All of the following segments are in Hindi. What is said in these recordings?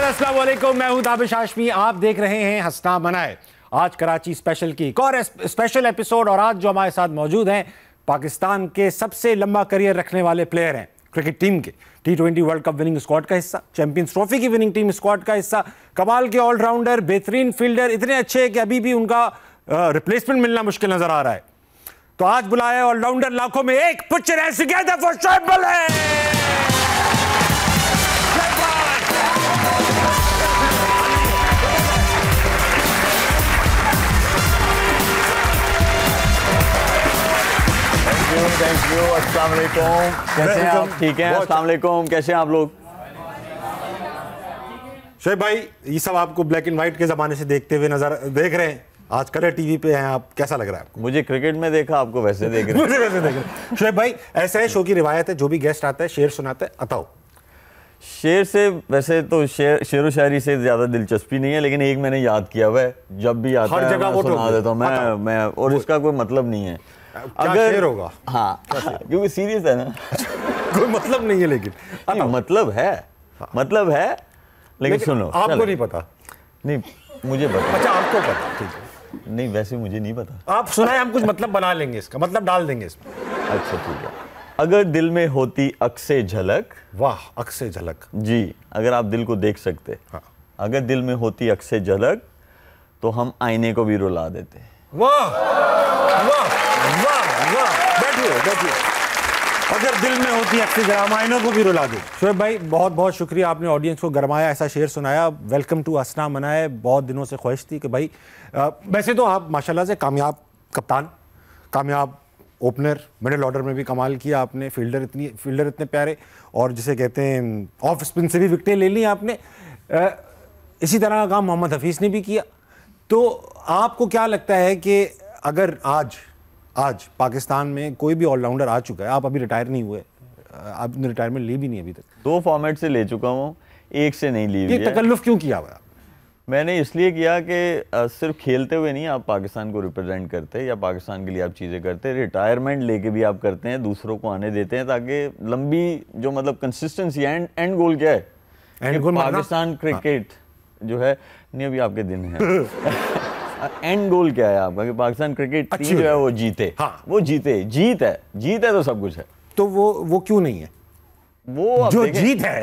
अस्सलाम वालेकुम, मैं हूं दाबिश हाशमी। आप देख रहे हैं हंसना मनाए। आज कराची स्पेशल की एक और स्पेशल एपिसोड। और आज जो हमारे साथ मौजूद हैं पाकिस्तान के सबसे लंबा करियर रखने वाले प्लेयर हैं क्रिकेट टीम के, T20 world cup winning squad का हिस्सा, चैंपियंस ट्रॉफी की विनिंग टीम स्क्वाड का हिस्सा, कमाल के ऑलराउंडर, बेहतरीन फील्डर, इतने अच्छे हैं कि अभी भी उनका रिप्लेसमेंट मिलना मुश्किल नजर आ रहा है। तो आज बुलाया ऑलराउंडर लाखों में एक, put your hands together for Shoaib bullet. Thank you. अस्सलाम वालेकुम, कैसे हैं आप? ठीक हैं? अस्सलाम वालेकुम, कैसे हैं आप लोग? शोएब भाई, ये सब आपको ब्लैक एंड व्हाइट के ज़माने से देखते हुए देख रहे हैं, आज कलर टीवी पे हैं आप, कैसा लग रहा है आपको? मुझे क्रिकेट में देखा, आपको वैसे देख रहे हैं। मुझे वैसे देख रहे हैं। शोएब भाई, ऐसा है, शो की रिवायत है, जो भी गेस्ट आता है शेर सुनाता है, अताओ। शेर से वैसे तो शेर व शायरी से ज़्यादा दिलचस्पी नहीं है, लेकिन एक मैंने याद किया हुआ है, जब भी आता है मैं सुना देता हूँ मैं, और इसका कोई मतलब नहीं है। अगर शेर होगा, हाँ, क्योंकि सीरियस है ना। कोई मतलब नहीं है, लेकिन मतलब है, मतलब है, लेकिन सुनो, आपको नहीं पता? नहीं, मुझे पता। अच्छा, आपको पता, ठीक है। नहीं, वैसे मुझे नहीं पता। आप सुनाए, हम कुछ मतलब बना लेंगे, इसका मतलब डाल देंगे इसमें। अच्छा, ठीक है। अगर दिल में होती अक्से झलक, वाह, अक्से झलक जी, अगर आप दिल को देख सकते, हाँ। अगर दिल में होती अक्से झलक तो हम आईने को भी रुला देते। वाह वाह वाह वाह, बैठिए। अगर दिल में होती अक्से झलक, हम आईनों को भी रुला दे। शोएब भाई, बहुत बहुत शुक्रिया, आपने ऑडियंस को गरमाया, ऐसा शेर सुनाया। वेलकम टू हंसना मनाए। बहुत दिनों से ख्वाहिश थी कि भाई, वैसे तो आप माशाल्लाह से कामयाब कप्तान, कामयाब ओपनर, मिडिल ऑर्डर में भी कमाल किया आपने, फील्डर इतने प्यारे, और जिसे कहते हैं ऑफ स्पिन से भी विकेटें ले ली आपने। इसी तरह का काम मोहम्मद हफीज़ ने भी किया। तो आपको क्या लगता है कि अगर आज पाकिस्तान में कोई भी ऑलराउंडर आ चुका है, आप अभी रिटायर नहीं हुए, आपने रिटायरमेंट ली भी नहीं अभी तक? 2 फॉर्मेट से ले चुका हूँ, एक से नहीं ली। ये तकल्लुफ़ क्यों किया हुआ? मैंने इसलिए किया कि सिर्फ खेलते हुए नहीं आप पाकिस्तान को रिप्रेजेंट करते या पाकिस्तान के लिए आप चीज़ें करते, रिटायरमेंट लेके भी आप करते हैं, दूसरों को आने देते हैं, ताकि लंबी जो मतलब कंसिस्टेंसी, एंड गोल क्या है? एंड गोल पाकिस्तान क्रिकेट जो है, नहीं अभी आपके दिन है। एंड गोल क्या है आपका? कि पाकिस्तान क्रिकेट टीम जो है वो जीते। हाँ। वो जीते, जीत है तो सब कुछ है। तो वो क्यों नहीं है? वो जो जीत है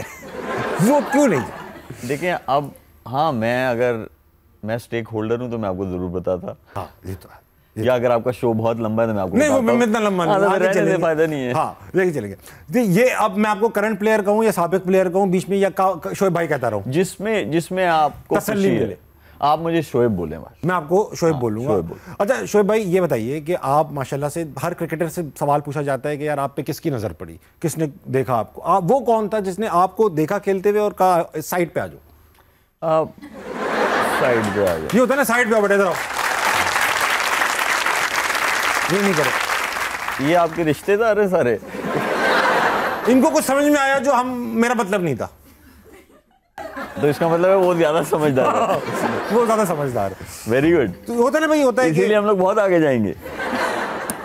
वो क्यों नहीं है? देखिए अब, हाँ, मैं स्टेक होल्डर हूँ तो मैं आपको जरूर बताता। हाँ, ये तो है। या अगर आपका शो बहुत लंबा है तो मैं आपको नहीं, वो इतना लंबा नहीं, फायदा नहीं है। हाँ, लेके चलेंगे। ये अब मैं आपको करंट प्लेयर कहूँ या साबिक प्लेयर कहूँ, बीच में, या शोएब भाई कहता रहूँ? जिसमें आपको तसल्ली मिले, आप मुझे शोएब बोले। मैं आपको शोएब बोलूँगा। अच्छा शोएब भाई, ये बताइए कि आप माशाल्लाह से, हर क्रिकेटर से सवाल पूछा जाता है कि यार आप पे किसकी नज़र पड़ी, किसने देखा आपको, वो कौन था जिसने आपको देखा खेलते हुए और कहा साइड पे आ जाओ? साइड पे आ जाओ, ये होता है ना, साइड पे बैठे रहो, ये नहीं करो। ये आपके रिश्तेदार है सारे, इनको कुछ समझ में आया जो मेरा मतलब नहीं था, तो इसका मतलब है वो ज्यादा समझदार है। वो ज्यादा समझदार है। Very good. तो होता है ना भाई, होता है, इसीलिए हम लोग बहुत आगे जाएंगे।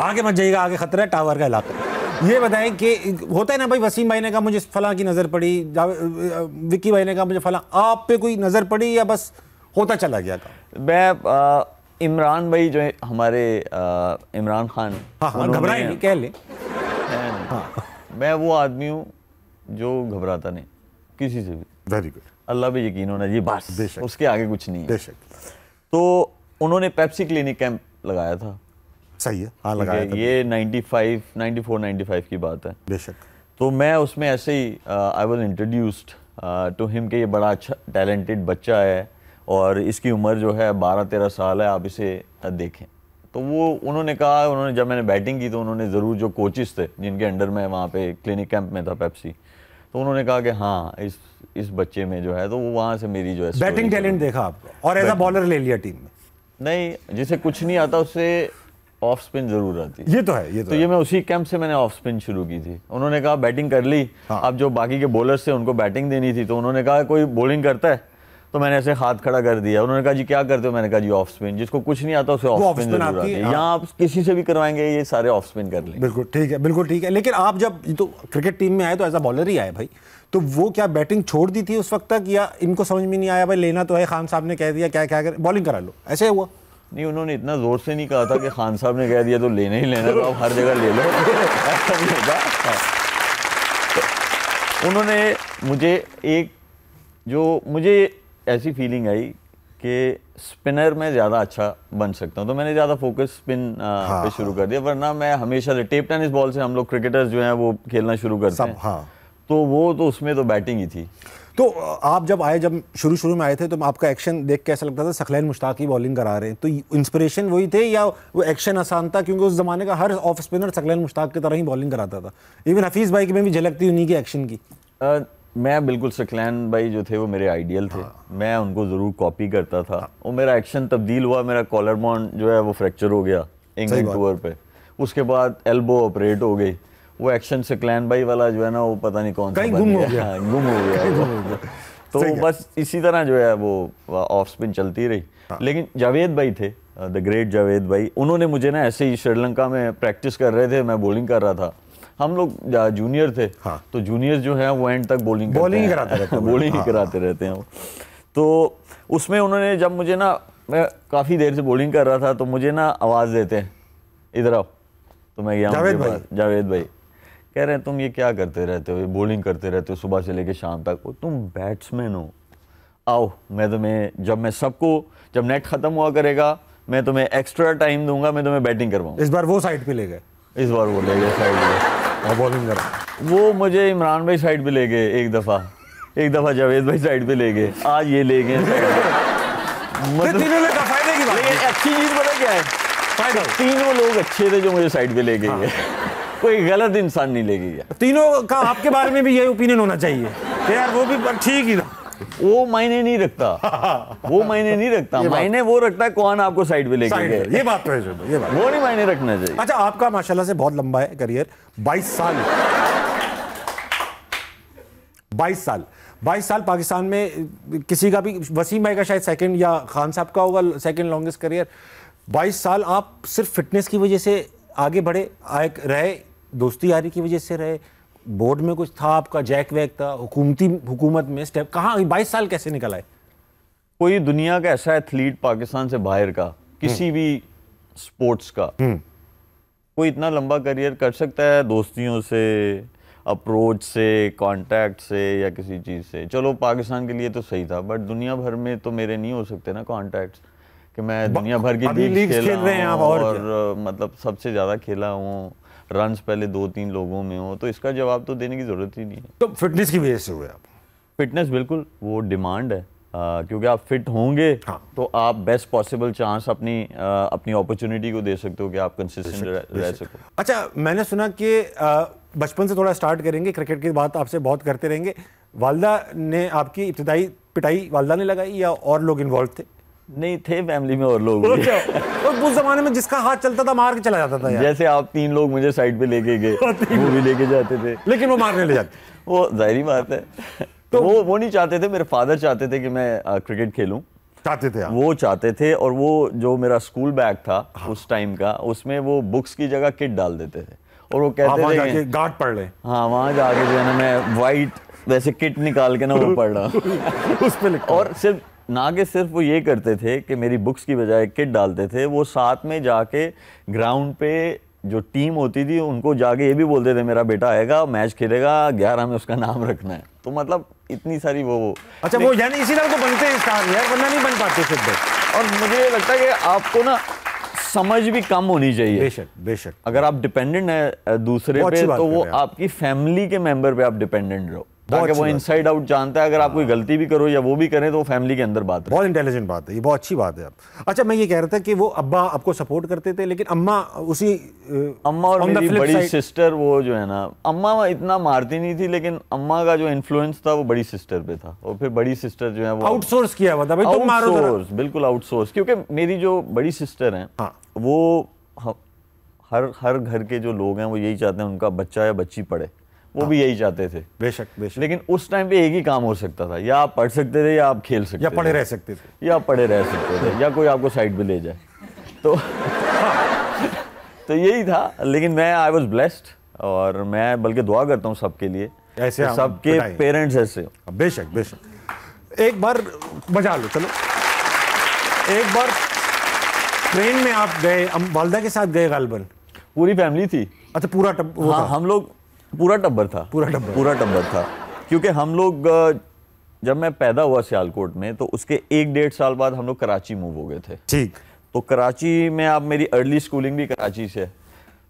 आगे मत जाइएगा, आगे खतरा है, टावर का इलाका। ये बताएं कि होता है ना भाई, वसीम भाई ने कहा मुझे फलां की नज़र पड़ी, विक्की भाई ने कहा मुझे फलां, आप पे कोई नज़र पड़ी या बस होता चला गया था? मैं इमरान भाई जो है हमारे, इमरान खान, हाँ, घबराए नहीं, कह ले। मैं वो आदमी हूँ जो घबराता नहीं किसी से भी। Very good. अल्लाह पे यकीन होना जी, बस, उसके आगे कुछ नहीं है। बेशक। तो उन्होंने पेप्सी क्लिनिक कैंप लगाया था। सही है, हाँ, लगाया था। ये 94-95 की बात है। बेशक। तो मैं उसमें ऐसे ही I was introduced to him कि ये बड़ा अच्छा टैलेंटेड बच्चा है और इसकी उम्र जो है 12-13 साल है, आप इसे देखें। तो वो उन्होंने कहा, जब मैंने बैटिंग की तो उन्होंने ज़रूर, जो कोचेस थे जिनके अंडर में वहाँ पे क्लिनिक कैंप में था पेप्सी, तो उन्होंने कहा कि हाँ इस बच्चे में जो है, तो वो वहाँ से मेरी जो है बैटिंग टैलेंट देखा आपको और एज अ बॉलर ले लिया टीम में? नहीं, जिसे कुछ नहीं आता उससे ऑफ स्पिन जरूर आती है। ये तो है, ये मैं उसी कैंप से मैंने ऑफ स्पिन शुरू की थी। उन्होंने कहा बैटिंग कर ली, हाँ। अब जो बाकी के बॉलर्स थे उनको बैटिंग देनी थी, तो उन्होंने कहा कोई बॉलिंग करता है, तो मैंने ऐसे हाथ खड़ा कर दिया, उन्होंने कहा जी क्या करते हो, मैंने कहा जी ऑफ स्पिन, जिसको कुछ नहीं आता उसे ऑफ स्पिन जरूर आती है, यहाँ आप किसी से भी करवाएंगे ये सारे ऑफ स्पिन कर लेंगे। बिल्कुल ठीक है, बिल्कुल ठीक है। लेकिन आप जब तो क्रिकेट टीम में आए तो एज अ बॉलर ही आए भाई, तो वो क्या बैटिंग छोड़ दी थी उस वक्त तक, या इनको समझ में नहीं आया भाई लेना तो है, खान साहब ने कह दिया क्या क्या कर बॉलिंग करा लो, ऐसे हुआ? नहीं, उन्होंने इतना जोर से नहीं कहा था कि खान साहब ने कह दिया तो लेना ही लेना, तो आप हर जगह ले लो, ऐसा नहीं होगा। तो उन्होंने मुझे ऐसी फीलिंग आई कि स्पिनर में ज़्यादा अच्छा बन सकता हूँ, तो मैंने ज़्यादा फोकस स्पिन पे शुरू कर दिया। वरना मैं हमेशा से टेप टेनिस बॉल से हम लोग क्रिकेटर्स जो हैं वो खेलना शुरू करते हैं, तो वो तो उसमें तो बैटिंग ही थी। तो आप जब आए, जब शुरू में आए थे, तो आपका एक्शन देख के ऐसा लगता था सकलैन मुश्ताक की बॉलिंग करा रहे हैं, तो इंस्पिरेशन वही थे या वो एक्शन आसान था? क्योंकि उस जमाने का हर ऑफ स्पिनर सकलैन मुश्ताक की तरह ही बॉलिंग कराता था, इवन हफीज़ भाई की में भी झलकती उन्हीं की एक्शन की। मैं बिल्कुल सकलैन भाई जो थे वो मेरे आइडियल थे, मैं उनको ज़रूर कॉपी करता था। और मेरा एक्शन तब्दील हुआ, मेरा कॉलर बोन जो है वो फ्रैक्चर हो गया इंग्लैंड टूर पे, उसके बाद एल्बो ऑपरेट हो गई, वो एक्शन सकलैन भाई वाला जो है ना वो पता नहीं कौन सा गुम हो गया। तो बस इसी तरह जो है वो ऑफ स्पिन चलती रही। लेकिन जावेद भाई थे, द ग्रेट जावेद भाई, उन्होंने मुझे ना ऐसे ही श्रीलंका में प्रैक्टिस कर रहे थे, मैं बॉलिंग कर रहा था, हम लोग जूनियर थे, तो जूनियर जो है वो एंड तक बॉलिंग ही कराते रहते हैं, बॉलिंग ही कराते रहते हैं वो। तो उसमें उन्होंने जब मुझे ना, मैं काफ़ी देर से बॉलिंग कर रहा था, तो मुझे ना आवाज़ देते हैं इधर आओ, तो मैं गया जावेद भाई कह रहे हैं तुम ये क्या करते रहते हो, ये बॉलिंग करते रहते हो सुबह से लेके शाम तक, तुम बैट्समैन हो, आओ मैं तुम्हें, जब नेट खत्म हुआ करेगा मैं तुम्हें एक्स्ट्रा टाइम दूंगा, मैं तुम्हें बैटिंग करवाऊंगा। इस बार वो साइड पे ले गए, इस बार वो ले गए साइड पे और बॉलिंग करा, वो मुझे इमरान भाई साइड पे ले गए, एक दफ़ा जावेद भाई साइड पे ले गए, आज ये ले गए मतलब फायदे की बात। लेकिन अच्छी चीज़ पता क्या है, फायदा तीनों लोग अच्छे थे जो मुझे साइड पे ले गए, कोई गलत इंसान नहीं लेके गया। तीनों का आपके बारे में भी यही ओपिनियन होना चाहिए कि यार वो भी ठीक ही था। वो मायने नहीं रखता, वो मायने नहीं रखता, मायने वो रखता है कौन आपको साइड पे लेके गए। ये बात तो है, ये बात वो नहीं मायने रखना चाहिए। अच्छा, आपका माशाल्लाह से बहुत लंबा है करियर, 22 साल पाकिस्तान में, किसी का भी, वसीम भाई का शायद सेकंड या खान साहब का होगा सेकंड लॉन्गेस्ट करियर। 22 साल आप सिर्फ फिटनेस की वजह से आगे बढ़े रहे, दोस्ती यारी की वजह से रहे, बोर्ड में कुछ था आपका, जैक वैक था, हुकूमत में स्टेप, कहाँ 22 साल कैसे निकल आए? कोई दुनिया का ऐसा एथलीट पाकिस्तान से बाहर का, किसी भी स्पोर्ट्स का, कोई इतना लंबा करियर कर सकता है दोस्तियों से, अप्रोच से, कांटेक्ट से, या किसी चीज़ से? चलो पाकिस्तान के लिए तो सही था, बट दुनिया भर में तो मेरे नहीं हो सकते ना कॉन्टैक्ट्स कि मैं दुनिया भर की लीग खेल रहा हूँ और मतलब सबसे ज़्यादा खेला हूँ, रन्स पहले 2-3 लोगों में हो, तो इसका जवाब तो देने की ज़रूरत ही नहीं है। तो फिटनेस की वजह से हुए आप? फिटनेस बिल्कुल, वो डिमांड है, क्योंकि आप फिट होंगे तो आप बेस्ट पॉसिबल चांस अपनी अपॉर्चुनिटी को दे सकते हो कि आप कंसिस्टेंट रह सको। अच्छा, मैंने सुना कि बचपन से थोड़ा स्टार्ट करेंगे, क्रिकेट की बात आपसे बहुत करते रहेंगे, वालदा ने आपकी इब्तिदाई पिटाई वालदा ने लगाई या और लोग इन्वॉल्व थे? नहीं थे, फैमिली में और लोग भी। तो उस जमाने में जिसका हाथ चलता था मार के चला जाता था यार। जैसे आप 3 लोग मुझे साइड पे लेके गए, वो भी लेके जाते थे, लेकिन वो मारने ले जाते। वो जाहिर बात है, तो वो नहीं चाहते थे, मेरे फादर चाहते थे कि मैं क्रिकेट खेलूं, चाहते थे वो चाहते थे। और वो जो मेरा स्कूल बैग था उस टाइम का, उसमें वो बुक्स की जगह किट डाल देते थे और वो कहते थे गार्ड पढ़ ले। हाँ, वहाँ जाके जो है ना मैं वाइट वैसे किट निकाल के ना वो पढ़ रहा उस पे लिखा। और सिर्फ वो ये करते थे कि मेरी बुक्स की बजाय किट डालते थे, वो साथ में जाके ग्राउंड पे जो टीम होती थी उनको जाके ये भी बोलते थे मेरा बेटा आएगा, मैच खेलेगा, 11 में उसका नाम रखना है। तो मतलब इतनी सारी वो अच्छा, वो यानी इसी तरह तो बनते हैं स्टार यार, वरना नहीं बन पाते फिर। और मुझे लगता है कि आपको ना समझ भी कम होनी चाहिए। बेशक अगर आप डिपेंडेंट है दूसरे पे, तो वो आपकी फैमिली के मेंबर पे आप डिपेंडेंट रहो, ताकि वो इनसाइड आउट जानता है। अगर आप कोई गलती भी करो या वो भी करें तो वो फैमिली के अंदर बात है। बहुत इंटेलिजेंट बात है ये, बहुत अच्छी बात है। अच्छा, मैं ये कह रहा था कि वो अब्बा आपको सपोर्ट करते थे, लेकिन अम्मा और मेरी बड़ी सिस्टर, वो जो है ना, अम्मा इतना मारती नहीं थी, लेकिन अम्मा का जो इन्फ्लुएंस था वो बड़ी सिस्टर पे था। और फिर बड़ी सिस्टर जो है वो आउटसोर्स किया हुआ था, भाई तुम मारो। आउटसोर्स, बिल्कुल आउटसोर्स, क्योंकि मेरी जो बड़ी सिस्टर हैं वो हर घर के जो लोग हैं वो यही चाहते हैं उनका बच्चा या बच्ची पढ़े, वो भी यही चाहते थे। बेशक बेशक। लेकिन उस टाइम पे एक ही काम हो सकता था, या आप पढ़ सकते थे या आप खेल सकते या थे, पढ़े रह सकते थे, या पढ़े रह सकते थे, या कोई आपको साइड पे ले जाए। तो तो यही था। लेकिन मैं आई वॉज ब्लेस्ड, और मैं बल्कि दुआ करता हूँ सबके लिए, ऐसे सबके पेरेंट्स ऐसे हो। बेशक बेशक। एक बार बजा लो, चलो। एक बार ट्रेन में आप गए, वालदा के साथ गए गालबन? पूरी फैमिली थी। अच्छा, पूरा वो हाँ, था। हम लोग पूरा टब्बर था, पूरा टब्बर था। क्योंकि हम लोग जब मैं पैदा हुआ सियालकोट में, तो उसके 1-1.5 साल बाद हम लोग कराची मूव हो गए थे। ठीक। तो कराची में आप, मेरी अर्ली स्कूलिंग भी कराची से,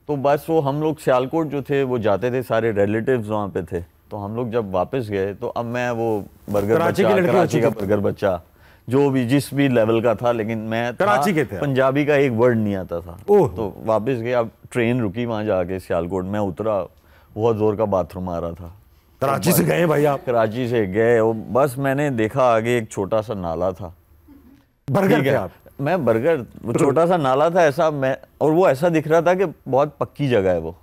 तो बस वो हम लोग सियालकोट जो थे वो जाते थे, सारे रिलेटिव्स वहाँ पे थे। तो हम लोग जब वापस गए तो अब मैं वो बर्गर कराची बच्चा, के लड़के कराची का बर्गर बच्चा, जो भी जिस भी लेवल का था, लेकिन मैं कराची के थे। पंजाबी का एक वर्ड नहीं आता था। ओह। तो वापस गए, अब ट्रेन रुकी वहाँ जाके सियालकोट, मैं उतरा, बहुत जोर का बाथरूम आ रहा था। कराची से गए भाई आप? कराची से गए, और बस मैंने देखा आगे एक छोटा सा नाला था। बर्गर थे आप? मैं बर्गर, वो छोटा सा नाला था ऐसा, मैं, और वो ऐसा दिख रहा था कि बहुत पक्की जगह है वो।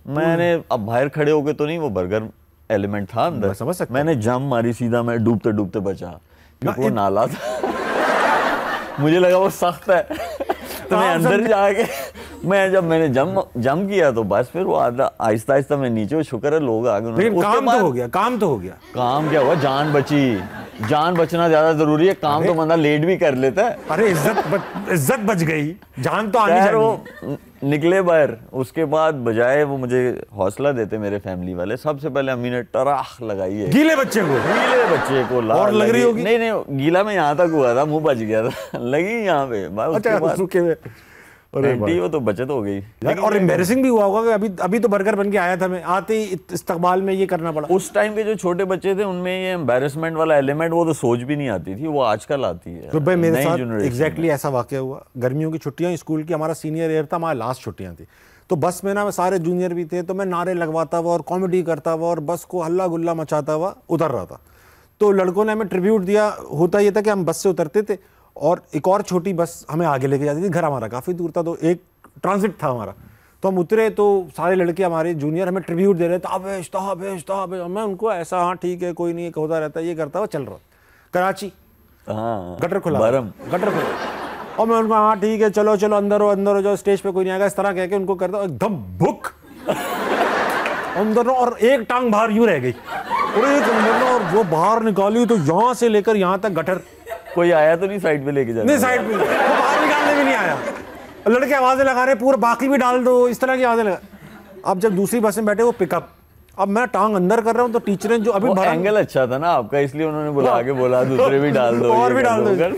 मैंने अब बाहर खड़े होके तो नहीं, वो बर्गर एलिमेंट था अंदर, समझ सकता। मैंने जंप मारी सीधा, मैं डूबते डूबते बचा, क्योंकि वो नाला था। मुझे लगा वो सख्त है। तो मैं अंदर जाके, मैंने जंप किया, तो बस फिर वो आहिस्ता आहिस्ता मैं नीचे, शुक्र है लोग आ गए। लेकिन काम तो हो गया, काम तो हो गया। काम क्या हुआ, जान बची। जान बचना ज्यादा जरूरी है, काम तो बंदा लेट भी कर लेता है। अरे इज्जत बच गई, जान तो आनी चाहिए। वो निकले बाहर, उसके बाद बजाय वो मुझे हौसला देते मेरे फैमिली वाले, सबसे पहले अम्मी ने टराख लगाई है गीले बच्चे को और लग रही होगी। नहीं, गीला में यहाँ तक हुआ था, मुंह बच गया था, लगी यहाँ पे। अच्छा, सूखे हुए। आंटी वो तो बचत हो गई। और एम्बैरेसिंग भी हुआ होगा कि अभी तो बर्गर बन के आया था, मैं आते ही इस्तकबाल में ये करना पड़ा। उस टाइम के जो छोटे बच्चे थे उनमें ये एम्बैरेसमेंट वाला एलिमेंट वो तो सोच भी नहीं आती थी, वो आजकल आती है। तो भाई मेरे साथ एग्जैक्टली ऐसा वाकया हुआ। गर्मियों की छुट्टियां, स्कूल की, हमारा सीनियर ईयर था, हमारी लास्ट छुट्टियां थी। तो बस में ना सारे जूनियर भी थे, तो मैं नारे लगवाता हुआ और कॉमेडी करता हुआ और बस को हल्ला गुल्ला मचाता हुआ उतर रहा था। तो लड़कों ने हमें ट्रिब्यूट दिया। होता ये था कि हम बस से उतरते थे और एक और छोटी बस हमें आगे लेके जाती थी। घर हमारा काफ़ी दूर था, तो एक ट्रांजिट था हमारा। तो हम उतरे तो सारे लड़के हमारे जूनियर हमें ट्रिब्यूट दे रहे थे, ताबेश ताबेश ताबेश। मैं उनको ऐसा, हाँ ठीक है कोई नहीं, होता रहता है, ये करता हुआ चल रहा। कराची, गटर खुला, गटर खुला, और मैं उनको हाँ ठीक है चलो चलो अंदर हो जाओ, स्टेज पे कोई नहीं आएगा, इस तरह कह के उनको करता हूँ एकदम भुक अंदर, और एक टांग बाहर यूं रह गई, और वो बाहर निकाली तो यहाँ से लेकर यहाँ तक गटर। कोई आया तो नहीं साइड पे लेके जाने? नहीं, साइड पे बाहर निकालने भी नहीं आया। लड़के आवाजें लगा रहे पूरा, बाकी भी डाल दो, इस तरह की आवाजें लगा। अब जब दूसरी बस में बैठे वो पिकअप, अब मैं टांग अंदर कर रहा हूँ, तो टीचरें जो अभी एंगल अच्छा था ना आपका, इसलिए उन्होंने बुला के बोला दूसरे भी डाल दो, और भी डाल दो।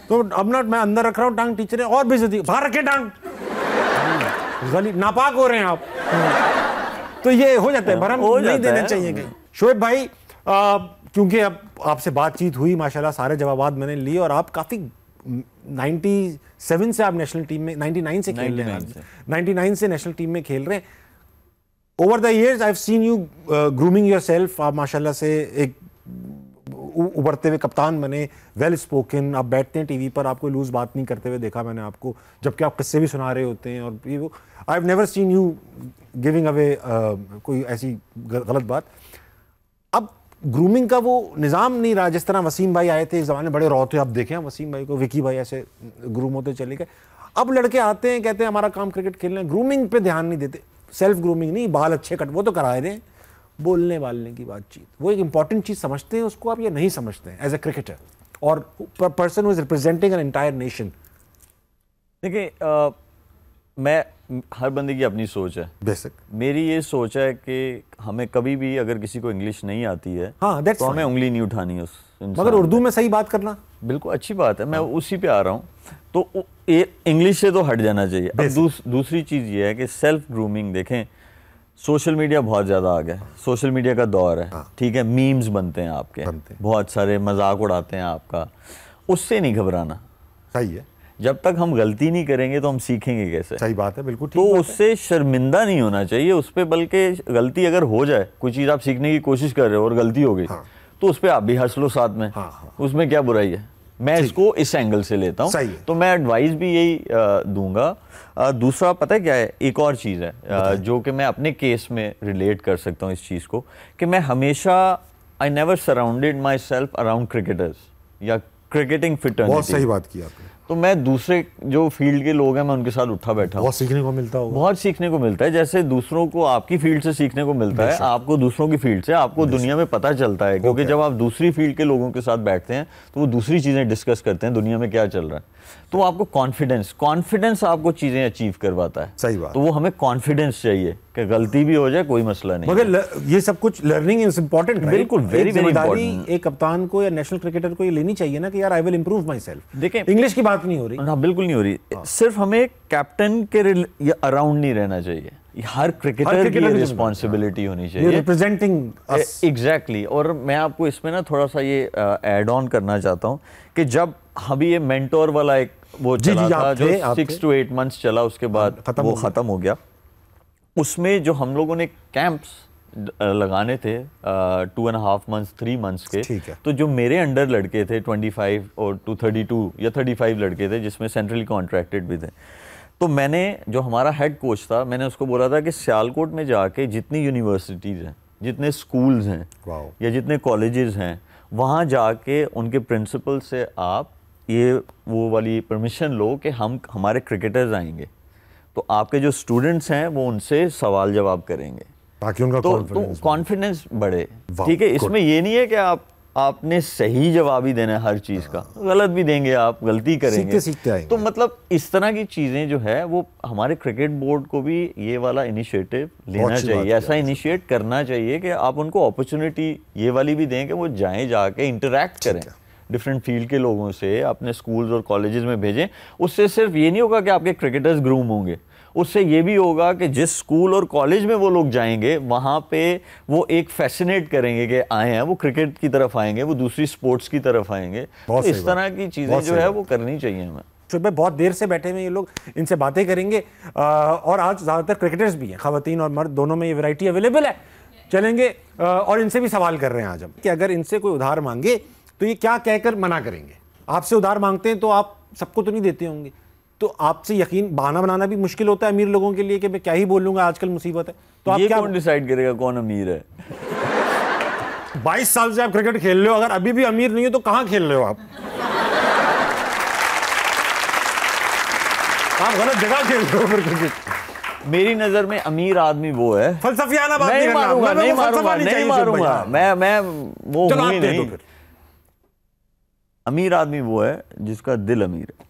तो अब ना मैं अंदर रख रहा हूँ टांग, टीचरें और बेइज्जती, बाहर रखे टांग, नापाक हो रहे हैं आप। तो ये हो जाता है, भरम नहीं देना चाहिए कहीं। शोएब भाई, क्योंकि अब आपसे बातचीत हुई, माशाल्लाह सारे जवाबात मैंने लिए, और आप काफ़ी 97 से आप नेशनल टीम में, 99 से खेल रहे हैं, 99 से नेशनल टीम में खेल रहे हैं। Over the years I have seen you grooming yourself. आप माशाल्लाह से एक उभरते हुए कप्तान बने, वेल स्पोकन, आप बैठते हैं टीवी पर, आपको लूज बात नहीं करते हुए देखा मैंने आपको, जबकि आप किस्से भी सुना रहे होते हैं। और ये वो I have never seen you giving away कोई ऐसी गलत बात। अब ग्रूमिंग का वो निज़ाम नहीं रहा जिस तरह वसीम भाई आए थे, एक ज़माने बड़े रॉ थे, आप देखें वसीम भाई को, विकी भाई ऐसे ग्रूम होते चले गए। अब लड़के आते हैं, कहते हैं हमारा काम क्रिकेट खेलना है, ग्रूमिंग पे ध्यान नहीं देते, सेल्फ ग्रूमिंग नहीं, बाल अच्छे कट, वो तो करा रहे हैं, बोलने वालने की बातचीत, वो एक इंपॉर्टेंट चीज़ समझते हैं उसको, आप ये नहीं समझते हैं एज ए क्रिकेटर और person who is representing an entire nation. देखिए, मैं, हर बंदे की अपनी सोच है, बेसिक मेरी ये सोच है कि हमें कभी भी अगर किसी को इंग्लिश नहीं आती है, हाँ, तो हमें उंगली नहीं उठानी उस इंसान, मगर उर्दू में सही बात करना बिल्कुल अच्छी बात है। मैं उसी पे आ रहा हूँ, तो इंग्लिश से तो हट जाना चाहिए। अब दूसरी चीज़ ये है कि सेल्फ ग्रूमिंग, देखें सोशल मीडिया बहुत ज़्यादा आ गया, सोशल मीडिया का दौर है, ठीक है, मीम्स बनते हैं आपके, बहुत सारे मजाक उड़ाते हैं आपका, उससे नहीं घबराना, सही है। जब तक हम गलती नहीं करेंगे तो हम सीखेंगे कैसे? सही बात है, बिल्कुल ठीक। तो उससे शर्मिंदा नहीं होना चाहिए उस पर, बल्कि गलती अगर हो जाए, कोई चीज़ आप सीखने की कोशिश कर रहे हो और गलती हो गई, तो उस पर आप भी हंस लो साथ में, उसमें क्या बुराई है? मैं इसको इस एंगल से लेता हूँ, तो मैं एडवाइस भी यही दूंगा। दूसरा पता है क्या है, एक और चीज़ है जो कि मैं अपने केस में रिलेट कर सकता हूँ इस चीज़ को, कि मैं हमेशा I never surrounded my self around cricketers या क्रिकेटिंग फिटर्निटी। बहुत सही बात की आपने। तो मैं दूसरे जो फील्ड के लोग हैं मैं उनके साथ उठा बैठा हूँ। बहुत सीखने को मिलता होगा। बहुत सीखने को मिलता है, जैसे दूसरों को आपकी फील्ड से सीखने को मिलता है, आपको दूसरों की फील्ड से आपको दुनिया में पता चलता है, क्योंकि जब आप दूसरी फील्ड के लोगों के साथ बैठते हैं तो वो दूसरी चीज़ें डिस्कस करते हैं, दुनिया में क्या चल रहा है, तो आपको कॉन्फिडेंस आपको चीज़ें अचीव करवाता है। सही बात। तो वो हमें कॉन्फिडेंस चाहिए कि गलती भी हो जाए कोई मसला नहीं, मगर ये सब कुछ लर्निंग इज इंपॉर्टेंट। बिल्कुल, वेरी वेरी इंपॉर्टेंट। एक कप्तान को या नेशनल क्रिकेटर को ये लेनी चाहिए ना कि यार I will improve my self. देखिए, इंग्लिश की बात नहीं हो रही। हाँ, बिल्कुल नहीं हो रही। सिर्फ हमें कैप्टन के अराउंड नहीं रहना चाहिए, हर क्रिकेटर की रिस्पॉन्सिबिलिटी होनी चाहिए, रिप्रेजेंटिंग अस। एग्जैक्टली। और मैं आपको इसमें ना थोड़ा सा ये ऐड ऑन करना चाहता हूँ कि जब अभी ये मेंटोर वाला एक वो चला था जो 6 to 8 months चला, उसके बाद वो खत्म हो गया। उसमें जो हम लोगों ने कैंप्स लगाने थे 2.5 months 3 months के, तो जो मेरे अंडर लड़के थे 25 और 32 या 35 लड़के थे, जिसमें सेंट्रली कॉन्ट्रैक्टेड भी थे, तो मैंने जो हमारा हेड कोच था, मैंने उसको बोला था कि सियालकोट में जाके जितनी यूनिवर्सिटीज़ हैं, जितने स्कूल्स हैं या जितने कॉलेजेस हैं, वहाँ जाके उनके प्रिंसिपल से आप ये वो वाली परमिशन लो कि हमारे क्रिकेटर्स आएंगे, तो आपके जो स्टूडेंट्स हैं वो उनसे सवाल जवाब करेंगे ताकि उनका कॉन्फिडेंस बढ़े। ठीक है, इसमें ये नहीं है कि आपने सही जवाब ही देना है हर चीज़ का, गलत भी देंगे, आप गलती करेंगे, सीखते आएंगे। तो मतलब इस तरह की चीज़ें जो है वो हमारे क्रिकेट बोर्ड को भी ये वाला इनिशिएटिव लेना चाहिए, ऐसा इनिशिएट करना चाहिए कि आप उनको अपॉर्चुनिटी ये वाली भी दें कि वो जाके इंटरेक्ट करें डिफरेंट फील्ड के लोगों से, अपने स्कूल्स और कॉलेजेस में भेजें। उससे सिर्फ ये नहीं होगा कि आपके क्रिकेटर्स ग्रूम होंगे, उससे ये भी होगा कि जिस स्कूल और कॉलेज में वो लोग जाएंगे वहाँ पे वो एक फैसिनेट करेंगे कि आए हैं, वो क्रिकेट की तरफ आएंगे, वो दूसरी स्पोर्ट्स की तरफ आएंगे। तो इस तरह की चीज़ें जो है वो करनी चाहिए हमें। सुबह बहुत देर से बैठे हुए ये लोग, इनसे बातें करेंगे, और आज ज़्यादातर क्रिकेटर्स भी हैं, ख़वातीन और मर्द दोनों में ये वैरायटी अवेलेबल है। चलेंगे और इनसे भी सवाल कर रहे हैं आज हम कि अगर इनसे कोई उधार मांगे तो ये क्या कहकर मना करेंगे। आपसे उधार मांगते हैं तो आप सबको तो नहीं देते होंगे, तो आपसे यकीन बहाना बनाना भी मुश्किल होता है अमीर लोगों के लिए कि मैं क्या ही बोलूंगा, आजकल मुसीबत है। तो आप क्या कौन डिसाइड करेगा कौन अमीर है? 22 साल से आप क्रिकेट खेल रहे हो, अगर अभी भी अमीर नहीं हो तो कहां खेल रहे हो आप गलत जगह खेल रहे हो फिर क्रिकेट। मेरी नजर में अमीर आदमी वो है, फलसफियाना बात नहीं मारूंगा, नहीं मारूंगा, मैं वो हूं नहीं। अमीर आदमी वो है जिसका दिल अमीर है,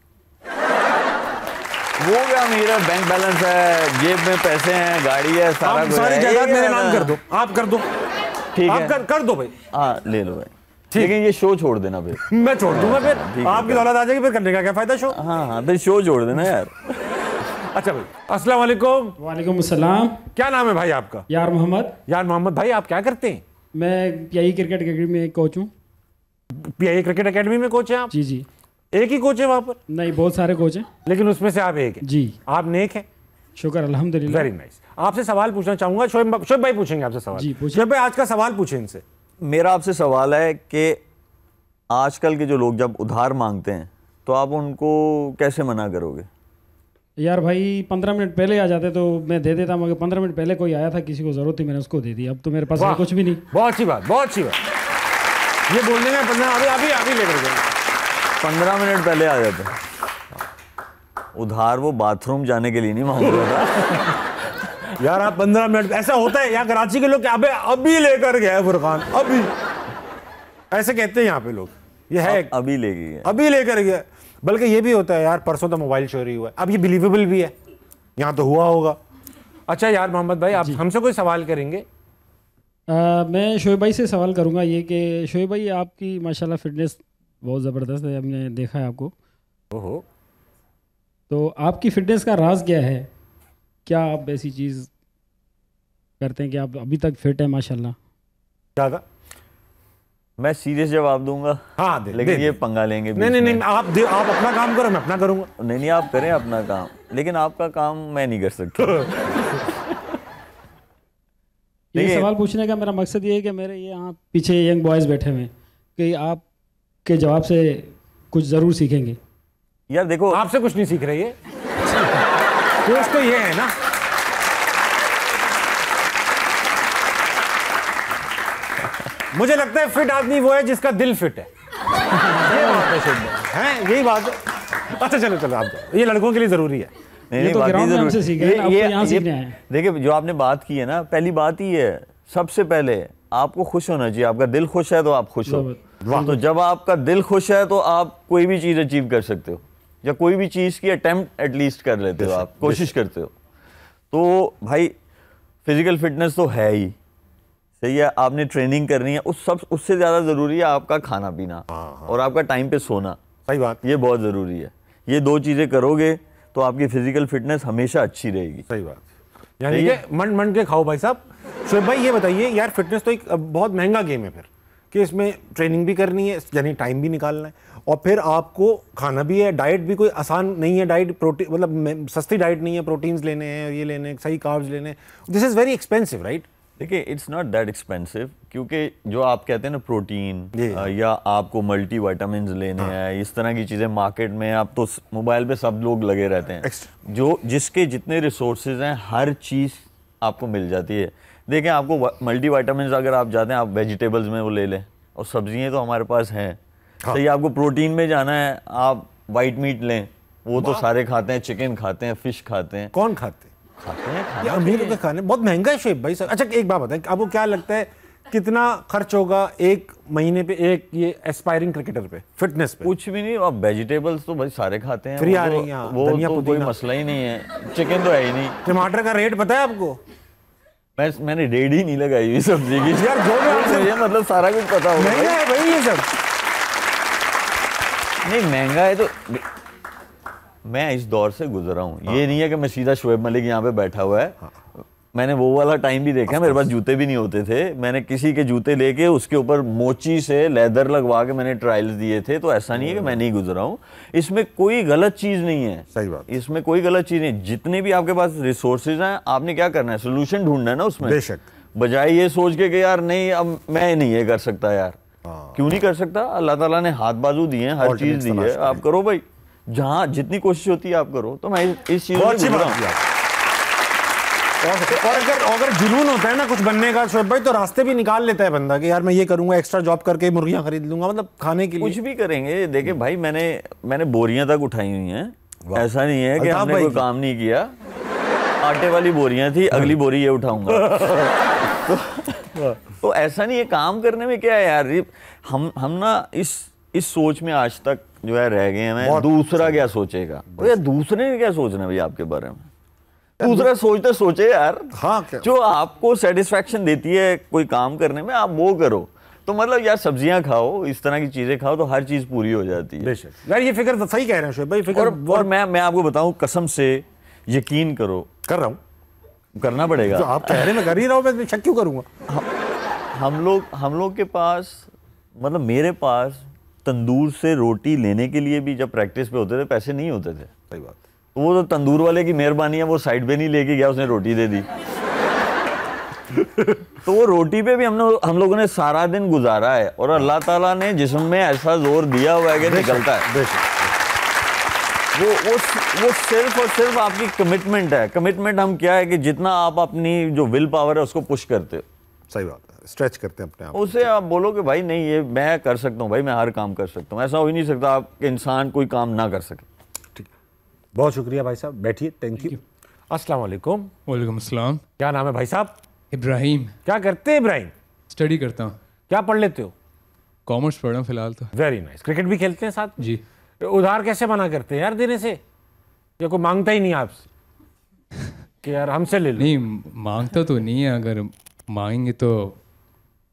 वो क्या अमीर है, बैंक बैलेंस है, जेब में पैसे हैं, गाड़ी है, सारा कुछ है। सारी जायदाद मेरे नाम कर दो, आप कर दो, ठीक है, आप कर दो भाई। हाँ ले लो भाई, लेकिन ये शो छोड़ देना फिर। मैं छोड़ दूंगा फिर, आपकी दौलत आ जाएगी फिर करने का क्या फायदा शो। हाँ फिर शो छोड़ देना यार। अच्छा भाई, अस्सलाम वालेकुम। वालेकुम अस्सलाम। क्या नाम है भाई आपका? यार मोहम्मद। यार मोहम्मद भाई, आप क्या करते हैं? मैं पीआई क्रिकेट अकेडमी में कोच हूँ। पीआई क्रिकेट अकेडमी में कोच हैं आप? जी जी। एक ही कोच है वहाँ पर? नहीं, बहुत सारे कोच हैं, लेकिन उसमें से आप एक हैं। जी। आप नेक हैं? शुक्र अल्हम्दुलिल्लाह। Very nice. आपसे सवाल पूछना चाहूंगा, शोएब भाई पूछेंगे आपसे सवाल। जी पूछिए। शोएब भाई, आज का सवाल पूछे इनसे। मेरा आपसे सवाल है कि आजकल के जो लोग जब उधार मांगते हैं तो आप उनको कैसे मना करोगे? यार भाई 15 मिनट पहले आ जाते तो मैं दे देता, मगर 15 मिनट पहले कोई आया था, किसी को जरूरत थी, मैंने उसको दे दी। अब तो मेरे पास कुछ भी नहीं। बहुत अच्छी बात, बहुत अच्छी बात। ये बोलने में 15 अभी लेकर गए 15 मिनट पहले आ जाते। उधार वो बाथरूम जाने के लिए नहीं मांग रहा था। यार आप 15 मिनट, ऐसा होता है यहाँ कराची के लोग, अबे अभी लेकर गया फुरकान, अभी ऐसे कहते हैं यहाँ पे लोग। ये है अभी ले गया, अभी लेकर गया। बल्कि ये भी होता है यार, परसों तो मोबाइल चोरी हुआ है। अब ये बिलीवेबल भी है, यहाँ तो हुआ होगा। अच्छा यार मोहम्मद भाई, आप हमसे कोई सवाल करेंगे? मैं शोएब भाई से सवाल करूंगा ये कि शोएब भाई, आपकी माशाल्लाह फिटनेस बहुत ज़बरदस्त है, हमने देखा है आपको। ओहो। तो आपकी फिटनेस का राज क्या है? क्या आप ऐसी चीज़ करते हैं कि आप अभी तक फिट है माशाल्लाह? ज़्यादा मैं सीरियस जवाब दूंगा। हाँ लेकिन ये पंगा लेंगे। नहीं, आप अपना काम करो, मैं अपना करूंगा। नहीं, आप करें अपना काम, लेकिन आपका काम मैं नहीं कर सकता। ये सवाल पूछने का मेरा मकसद ये है कि मेरे यहाँ पीछे यंग बॉयज़ बैठे हुए हैं कि आपके जवाब से कुछ ज़रूर सीखेंगे। यार देखो, आपसे कुछ नहीं सीख रही है कोच तो ये है ना। मुझे लगता है फिट आदमी वो है जिसका दिल फिट है। ये बात है शुभ है, यही बात है। अच्छा चलो चलो आप जाओ, ये लड़कों के लिए जरूरी है। नहीं, तो बाकी ग्राउंड में जरूर- हमसे सीखे हैं, आपको यहाँ सीखना है। देखिए जो आपने बात की है ना, पहली बात ही है, सबसे पहले आपको खुश होना चाहिए। आपका दिल खुश है तो आप खुश हो। तो जब आपका दिल खुश है तो आप कोई भी चीज़ अचीव कर सकते हो, या कोई भी चीज़ की अटेम्प्ट एटलीस्ट कर लेते हो, आप कोशिश करते हो। तो भाई फिजिकल फिटनेस तो है ही सही है, आपने ट्रेनिंग करनी है, उससे ज़्यादा ज़रूरी है आपका खाना पीना और आपका टाइम पे सोना। सही बात, ये बहुत ज़रूरी है। ये 2 चीज़ें करोगे तो आपकी फिजिकल फिटनेस हमेशा अच्छी रहेगी। सही बात। यानी कि मंड मंड के खाओ भाई साहब। शोएब भाई ये बताइए यार, फिटनेस तो एक बहुत महंगा गेम है फिर, कि इसमें ट्रेनिंग भी करनी है, यानी टाइम भी निकालना है, और फिर आपको खाना भी है, डाइट भी कोई आसान नहीं है। डाइट प्रोटीन मतलब सस्ती डाइट नहीं है, प्रोटीन्स लेने हैं, ये लेने हैं, सही कार्ब्स लेने हैं। This is very expensive right. देखिए इट्स नॉट दैट एक्सपेंसिव, क्योंकि जो आप कहते हैं ना प्रोटीन या आपको मल्टी विटामिन्स लेने हैं, इस तरह की चीज़ें मार्केट में आप तो मोबाइल पे सब लोग लगे रहते हैं, जो जिसके जितने रिसोर्सेज हैं हर चीज़ आपको मिल जाती है। देखें आपको मल्टी विटामिन्स अगर आप जाते हैं, आप वेजिटेबल्स में वो ले लें, और सब्जियाँ तो हमारे पास हैं। सही, आपको प्रोटीन में जाना है, आप वाइट मीट लें, वो तो सारे खाते हैं, चिकन खाते हैं, फिश खाते हैं। कौन खाते हैं? अमीरों के खाने बहुत महंगा है शोएब भाई साहब। अच्छा एक बात बताएं, आपको क्या लगता है कितना खर्च होगा एक महीने पे एक ये एस्पायरिंग क्रिकेटर पे, फिटनेस पे? कुछ भी नहीं, आप वेजिटेबल्स तो भाई सारे खाते हैं, फ्री आ रही हैं, वो धनिया तो कोई पुदीना। मसला ही नहीं है। चिकन तो है ही नहीं। टमाटर का रेट पता है आपको? मैंने रेड ही नहीं लगाई हुई सब्जी की यार जो भी आपसे मुझे मतलब सारा कुछ पता होगा। महंगा है भाई ये सब। नहीं महंगा है तो मैं इस दौर से गुजरा हूँ। ये नहीं है कि मैं सीधा शोएब मलिक यहाँ पे बैठा हुआ है। मैंने वो वाला टाइम भी देखा, मेरे पास जूते भी नहीं होते थे, मैंने किसी के जूते लेके उसके ऊपर मोची से लेदर लगवा के मैंने ट्रायल्स दिए थे। तो ऐसा नहीं है कि मैं नहीं गुजरा हूँ। इसमें कोई गलत चीज़ नहीं है। सही बात। इसमें कोई गलत चीज़ नहीं। जितने भी आपके पास रिसोर्सेज हैं, आपने क्या करना है, सोल्यूशन ढूंढना है ना उसमें। बेशक। बजाय ये सोच के कि यार नहीं अब मैं नहीं ये कर सकता यार। क्यों नहीं कर सकता? अल्लाह ताला ने हाथ बाजू दिए हैं, हर चीज़ दी है, आप करो भाई। जहाँ जितनी कोशिश होती है आप करो। तो मैं इस चीज़ बहुत अच्छी बात किया। और अगर जुनून होता है ना कुछ बनने का शोएब भाई, तो रास्ते भी निकाल लेता है बंदा कि यार मैं ये करूंगा, एक्स्ट्रा जॉब करके मुर्गियां खरीद लूंगा, मतलब खाने के लिए कुछ भी करेंगे। देखिए भाई मैंने बोरियां तक उठाई हुई हैं। ऐसा नहीं है कि हमने कोई काम नहीं किया। आटे वाली बोरियां थी, अगली बोरी ये उठाऊंगा। तो ऐसा नहीं है। काम करने में क्या है यार, हम ना इस सोच में आज तक जो है रह गए हैं, दूसरा क्या सोचेगा। तो यार दूसरे ने क्या सोचना भाई आपके बारे में? दूसरा सोचे यार। हाँ, जो आपको सेटिस्फेक्शन देती है कोई काम करने में, आप वो करो। तो मतलब यार सब्जियां खाओ, इस तरह की चीजें खाओ, तो हर चीज पूरी हो जाती है। बेशक यार, ये फिक्र तो सही कह रहे हैं शोएब भाई। फिक्र और मैं आपको बताऊं, कसम से यकीन करो, कर रहा हूँ, करना पड़ेगा। जो आप कह रहे हैं मैं कर ही रहा हूँ, मैं शक क्यों करूंगा? हम लोग के पास, मतलब मेरे पास तंदूर से रोटी लेने के लिए भी जब प्रैक्टिस पे होते थे पैसे नहीं होते थे। सही बात। वो तो तंदूर वाले की मेहरबानी है, वो साइड पे नहीं लेके गया, उसने रोटी दे दी। तो वो रोटी पे भी हम लोगों ने सारा दिन गुजारा है, और अल्लाह ताला ने जिस्म में ऐसा जोर दिया हुआ है कि निकलता है। वो सिर्फ और सिर्फ आपकी कमिटमेंट है। कमिटमेंट हम क्या है कि जितना आप अपनी जो विल पावर है उसको पुश करते हो। सही बात है, स्ट्रेच करते हैं अपने आप। उसे आप बोलो कि भाई नहीं ये मैं कर सकता हूँ, भाई मैं हर काम कर सकता हूँ। ऐसा हो ही नहीं सकता आप इंसान कोई काम ना कर सके। ठीक है, बहुत शुक्रिया भाई साहब, बैठिए। Thank you. अस्सलाम वालेकुम। वालेकुम अस्सलाम। क्या नाम है भाई साहब? इब्राहिम। क्या करते हैं इब्राहिम? स्टडी करता हूँ। क्या पढ़ लेते हो? कॉमर्स पढ़ रहा हूँ फिलहाल तो। Very nice. क्रिकेट भी खेलते हैं साथ में? जी। उधार कैसे मना करते हैं यार देने से, या कोई मांगता ही नहीं आपसे कि यार हमसे ले लो? नहीं मांगता तो नहीं है, अगर मांगेंगे तो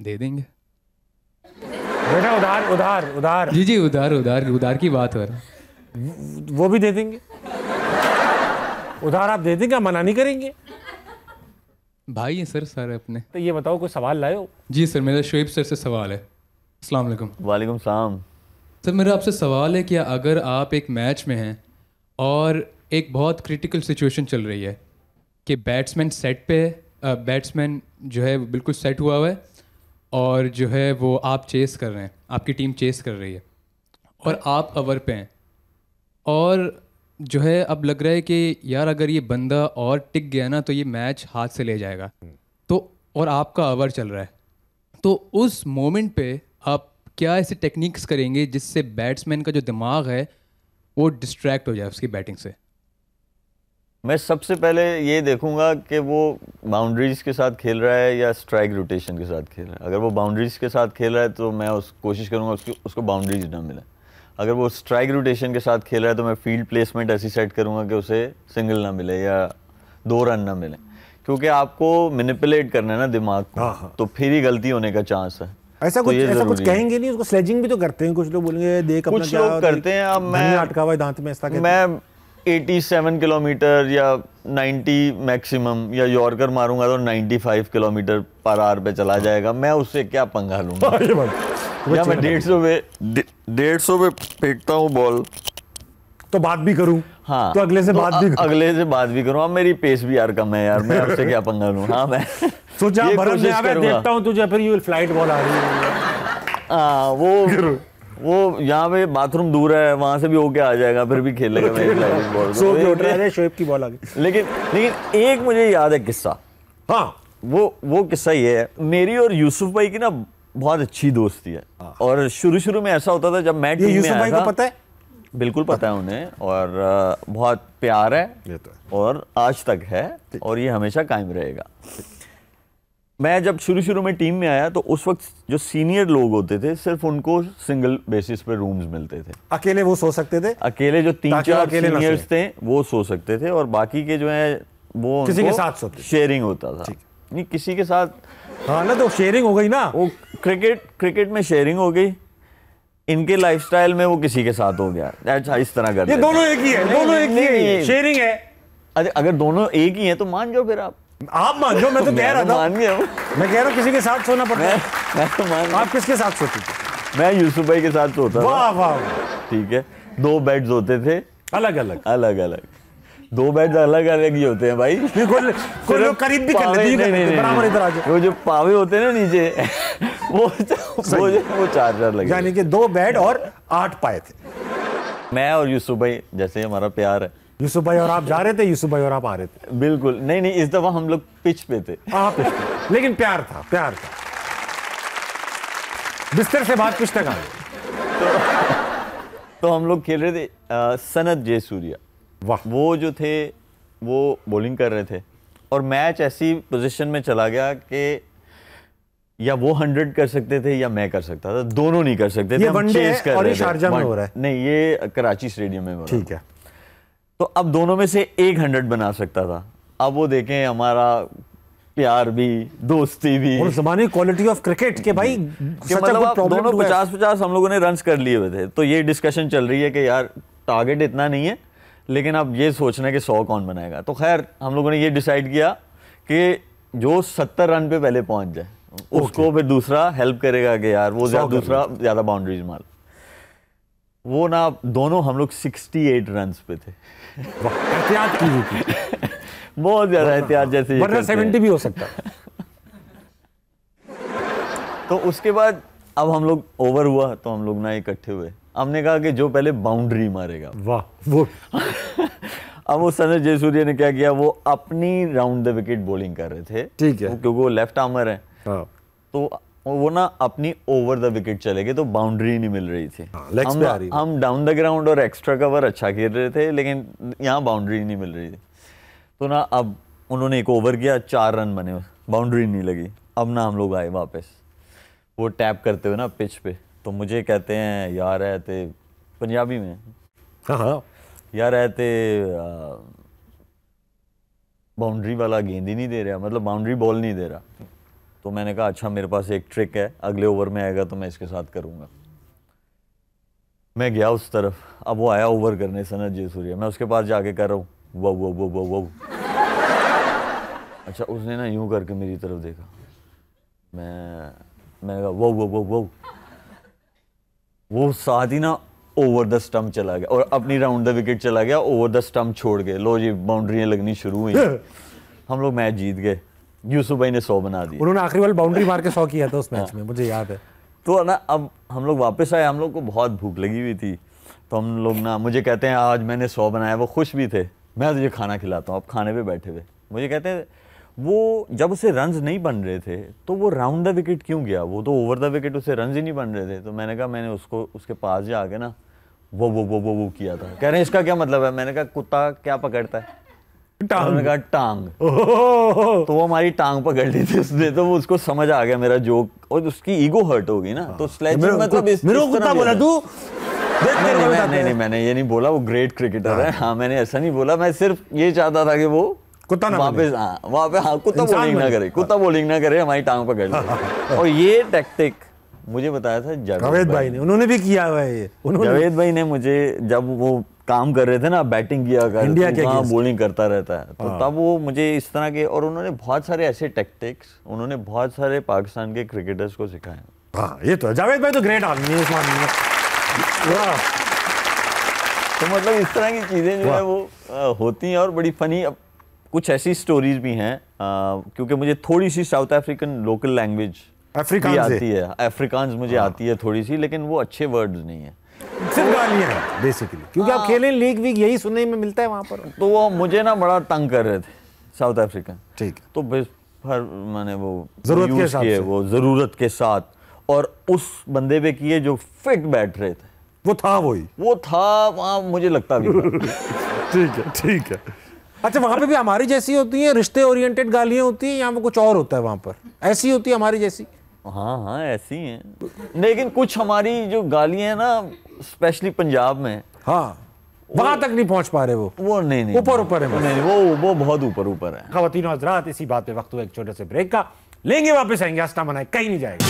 दे देंगे। बेटा उधार उधार उधार। जी उधार की बात हो रहा है। वो भी दे देंगे? उधार आप दे देंगे, मना नहीं करेंगे? भाई है सर सारे अपने। तो ये बताओ कोई सवाल लाए हो? जी सर, मेरा शोएब सर से सवाल है। अस्सलाम वालेकुम। वालेकुम सलाम। सर मेरा आपसे सवाल है कि अगर आप एक मैच में हैं और एक बहुत क्रिटिकल सिचुएशन चल रही है कि बैट्समैन सेट पे है, बैट्समैन जो है बिल्कुल सेट हुआ हुआ है, और जो है वो आप चेस कर रहे हैं, आपकी टीम चेस कर रही है, और आप ओवर पे हैं और जो है अब लग रहा है कि यार अगर ये बंदा और टिक गया ना तो ये मैच हाथ से ले जाएगा, तो और आपका ओवर चल रहा है, तो उस मोमेंट पे आप क्या ऐसे टेक्निक्स करेंगे जिससे बैट्समैन का जो दिमाग है वो डिस्ट्रैक्ट हो जाए उसकी बैटिंग से? मैं सबसे पहले ये देखूंगा कि वो बाउंड्रीज के साथ खेल रहा है या स्ट्राइक रोटेशन के साथ खेल रहा है। अगर वो बाउंड्रीज के साथ खेल रहा है तो मैं कोशिश करूंगा उसको बाउंड्रीज ना मिले। अगर वो स्ट्राइक रोटेशन के साथ खेल रहा है तो मैं फील्ड प्लेसमेंट ऐसी सेट करूंगा कि उसे सिंगल ना मिले या 2 रन ना मिले, क्योंकि आपको मैनिपुलेट करना है ना दिमाग को, तो फिर ही गलती होने का चांस है। ऐसा कुछ कहेंगे नहीं उसको? स्लेजिंग भी तो करते हैं कुछ लोग, बोलेंगे देख अपना कुछ लोग करते हैं। अब मैं अटका हुआ है दांत में, ऐसा मैं 87 किलोमीटर या 90 मैक्सिमम या यॉर्कर मारूंगा तो 95 किलोमीटर पर आवर पे चला जाएगा, मैं उससे क्या पंगा लूंगा? या मैं 150 पे फेंकता हूँ बॉल तो बात भी करूं, हाँ, तो अगले से बात भी करूं। अब मेरी पेस भी यार कम है यार, मैं उससे क्या पंगा लूं? हाँ, मैं सोचा देखता हूं तुझे, फिर ये फ्लाइट बॉल आ रही है। हाँ, वो यहाँ पे बाथरूम दूर है, वहां से भी होके आ जाएगा, फिर भी खेलेगा मैं फ्लाइट बॉल। शोएब की बॉल आ गई। लेकिन एक मुझे याद है किस्सा। हाँ, वो किस्सा ये है, मेरी और यूसुफ भाई की ना बहुत अच्छी दोस्ती है। और शुरू में ऐसा होता था जब मैं टीम में आया था, पता है? बिल्कुल पता है उन्हें, और बहुत प्यार है, ये तो है। और आज तक है, और ये हमेशा कायम रहेगा। मैं जब शुरू में टीम में आया तो उस वक्त जो सीनियर लोग होते थे सिर्फ उनको सिंगल बेसिस पे रूम्स मिलते थे। अकेले वो सो सकते थे? अकेले जो 3-4 सीनियर्स थे वो सो सकते थे, और बाकी के जो है वो किसी के साथ सोते, शेयरिंग होता था। नहीं, किसी के साथ, हाँ ना, तो शेयरिंग हो गई ना। वो क्रिकेट में शेयरिंग हो गई, इनके लाइफस्टाइल में वो किसी के साथ हो गया। अच्छा, इस तरह कर, ये दोनों एक ही है, दोनों एक ही है, शेयरिंग है। अगर दोनों एक ही हैं तो मान जाओ, फिर आप मान जाओ। मैं तो कह रहा था, मान गया हूं। मैं कह रहा हूं किसी के साथ सोना पड़ता है। मैं तो मान। आप किसके साथ सोते थे? मैं यूसुफ भाई के साथ सोता था। वाह वाह, ठीक है, 2 बेड्स होते थे, अलग अलग 2 बेड्स अलग ही होते हैं भाई। कोई लोग करीब भी कर लेते हैं, बराबर इधर आ जाओ। वो जो पावे होते हैं ना नीचे, वो 4 लगे, यानी कि 2 बेड और 8 पाए थे। मैं और यूसुफ भाई, जैसे हमारा प्यार है, यूसुफ भाई और आप जा रहे थे, यूसुफ भाई और आप आ रहे थे। बिल्कुल नहीं, इस दफा हम लोग पिच पे थे। आप पिच पे, लेकिन प्यार था। बिस्तर से बात पिच तक आ गई। तो हम लोग खेल रहे थे सनत जयसूर्या। वाह। वो जो थे वो बॉलिंग कर रहे थे, और मैच ऐसी पोजीशन में चला गया कि या वो 100 कर सकते थे या मैं कर सकता था, दोनों नहीं कर सकते थे। ये वनडे है और ये शारजाह में हो रहा है? नहीं, ये कराची स्टेडियम में हो रहा है। ठीक है। तो अब दोनों में से एक 100 बना सकता था। अब वो देखें, हमारा प्यार भी, दोस्ती भी, और ज़माने क्वालिटी ऑफ क्रिकेट के भाई, मतलब दोनों 50-50 हम लोगों ने रन्स कर लिए हुए थे। तो ये डिस्कशन चल रही है कि यार टारगेट इतना नहीं है, लेकिन अब ये सोचना है कि 100 कौन बनाएगा। तो खैर हम लोगों ने ये डिसाइड किया कि जो 70 रन पे पहले पहुंच जाए उसको फिर दूसरा हेल्प करेगा कि यार वो दूसरा ज्यादा बाउंड्रीज मार। वो ना दोनों हम लोग 68 रन पे थे। एहतियात की हुई थी। बहुत ज्यादा एहतियात, जैसे वरना 70 भी हो सकता। तो उसके बाद अब हम लोग ओवर हुआ तो हम लोग ना इकट्ठे हुए, हमने कहा कि जो पहले बाउंड्री मारेगा। वाह, वो अब वो सनत जयसूर्या ने क्या किया, वो अपनी राउंड द विकेट बॉलिंग कर रहे थे। ठीक है, क्योंकि वो लेफ्ट आर्मर है। हाँ। तो वो ना अपनी ओवर द विकेट चले गए, तो बाउंड्री नहीं मिल रही थी। हम डाउन द ग्राउंड और एक्स्ट्रा कवर अच्छा खेल रहे थे, लेकिन यहाँ बाउंड्री नहीं मिल रही थी। तो ना अब उन्होंने एक ओवर किया, 4 रन बने, बाउंड्री नहीं लगी। अब ना हम लोग आए वापस, वो टैप करते हुए ना पिच पे, तो मुझे कहते हैं यार रहते, पंजाबी में, हाँ, यार रहते बाउंड्री वाला गेंद ही नहीं दे रहा, मतलब बाउंड्री बॉल नहीं दे रहा। तो मैंने कहा अच्छा, मेरे पास एक ट्रिक है, अगले ओवर में आएगा तो मैं इसके साथ करूंगा। मैं गया उस तरफ, अब वो आया ओवर करने, सनत जयसूर्या, मैं उसके पास जाके कर रहा हूँ वो वो वो वो वो। अच्छा, उसने ना यूं करके मेरी तरफ देखा, मैं कहा वो वो वो वो वो साथ ही ना ओवर द स्टंप चला गया और अपनी राउंड द विकेट चला गया, ओवर द स्टंप छोड़ के। लो जी, बाउंड्रियां लगनी शुरू हुई, हम लोग मैच जीत गए। यूसुफ भाई ने 100 बना दिया। उन्होंने आखिरी वाली बाउंड्री मार के 100 किया था उस मैच में, मुझे याद है। तो ना अब हम लोग वापस आए, हम लोग को बहुत भूख लगी हुई थी, तो हम लोग ना, मुझे कहते हैं आज मैंने 100 बनाया, वो खुश भी थे, मैं तुझे खाना खिलाता हूँ। अब खाने पे बैठे हुए मुझे कहते हैं वो जब उसे रन्स नहीं बन रहे थे तो वो राउंड द विकेट क्यों गया, वो तो ओवर द विकेट उसे रन्स ही नहीं बन रहे थे। तो मैंने कहा मैंने उसको उसके पास जाके ना वो किया था। कह रहे हैं इसका क्या मतलब है? मैंने कहा कुत्ता क्या पकड़ता है? उन्होंने कहा टांग। तो वो हमारी टांग पकड़ ली थी उसने, तो वो उसको समझ आ गया मेरा जोक, और उसकी ईगो हर्ट हो गई ना। तो स्लेजिंग मतलब मेरे को कुत्ता बोला तू? नहीं, मैंने ये नहीं बोला, वो ग्रेट क्रिकेटर है। हाँ, मैंने ऐसा नहीं बोला, मैं सिर्फ ये चाहता था कि वो कुत्ता ना वापस, वहाँ पे कुत्ता बॉलिंग ना करे, कुत्ता बॉलिंग ना करे, हमारी टांग पकड़ ले। और ये टैक्टिक मुझे बताया था जावेद भाई ने, उन्होंने भी किया हुआ है ये। जावेद भाई ने मुझे, जब वो काम कर रहे थे ना, बैटिंग किया कर, इंडिया के वहाँ बॉलिंग करता रहता है, तो तब वो मुझे इस तरह के, और उन्होंने बहुत सारे ऐसे टैक्टिक्स, उन्होंने बहुत सारे पाकिस्तान के क्रिकेटर्स को सिखाए। हाँ, ये तो है, जावेद भाई तो ग्रेट आदमी है इस मामले में। तो मतलब इस तरह की चीज़ें जो है वो होती हैं, और बड़ी फनी। अब कुछ ऐसी स्टोरीज भी हैं, क्योंकि मुझे थोड़ी सी साउथ अफ्रीकन लोकल लैंग्वेज भी आती है, अफ्रीकान्स मुझे आती है थोड़ी सी, लेकिन वो अच्छे वर्ड्स नहीं है, सिर्फ गालियां हैं बेसिकली, क्योंकि आप खेलें लीग वीग यही सुनने में मिलता है वहाँ पर। तो वो मुझे ना बड़ा तंग कर रहे थे साउथ अफ्रीकन। ठीक, तो बस हर मैंने वो जरूरत के हिसाब से, वो ज़रूरत के साथ, और उस बंदे पे किए जो फिट बैठ रहे थे, वो था वहाँ मुझे लगता भी था। ठीक है। अच्छा, वहाँ पे भी हमारी जैसी होती है, रिश्ते ओरिएंटेड गालियाँ होती हैं, यहाँ पे कुछ और होता है वहाँ पर? ऐसी होती है हमारी जैसी? हाँ, ऐसी हैं, लेकिन कुछ हमारी जो गालियाँ हैं ना, स्पेशली पंजाब में, हाँ, वहाँ तक नहीं पहुँच पा रहे वो नहीं ऊपर है, नहीं, वो बहुत ऊपर है। ख़वातीन और हज़रात, इसी बात पे वक्त हुआ एक छोटे से ब्रेक का, लेंगे वापस आएंगे, आस्था बनाए कहीं नहीं जाएगा।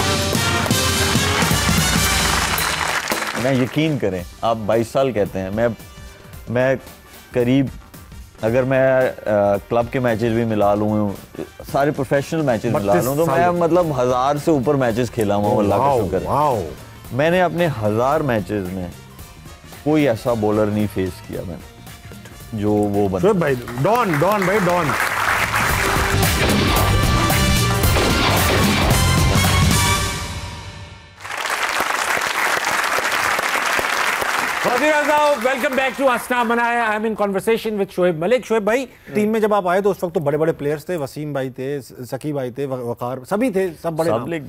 मैं यकीन करें, आप 22 साल कहते हैं, मैं करीब, अगर मैं क्लब के मैचेस भी मिला लूँ, सारे प्रोफेशनल मैचेस मिला लूँ, तो मैं मतलब 1000 से ऊपर मैचेस खेला हूँ, अल्लाह का शुक्र है। मैंने अपने 1000 मैचेस में कोई ऐसा बॉलर नहीं फेस किया मैंने जो वो बंदा भाई डॉन भाई डॉन। वेलकम बैक टू आस्था बनाया। I am in conversation with Shoaib Malik. Shoaib भाई, टीम में जब आप आए तो उस वक्त तो बड़े बड़े प्लेयर्स थे, वसीम भाई थे, सकी भाई थे, वकार, सभी थे, सब बड़े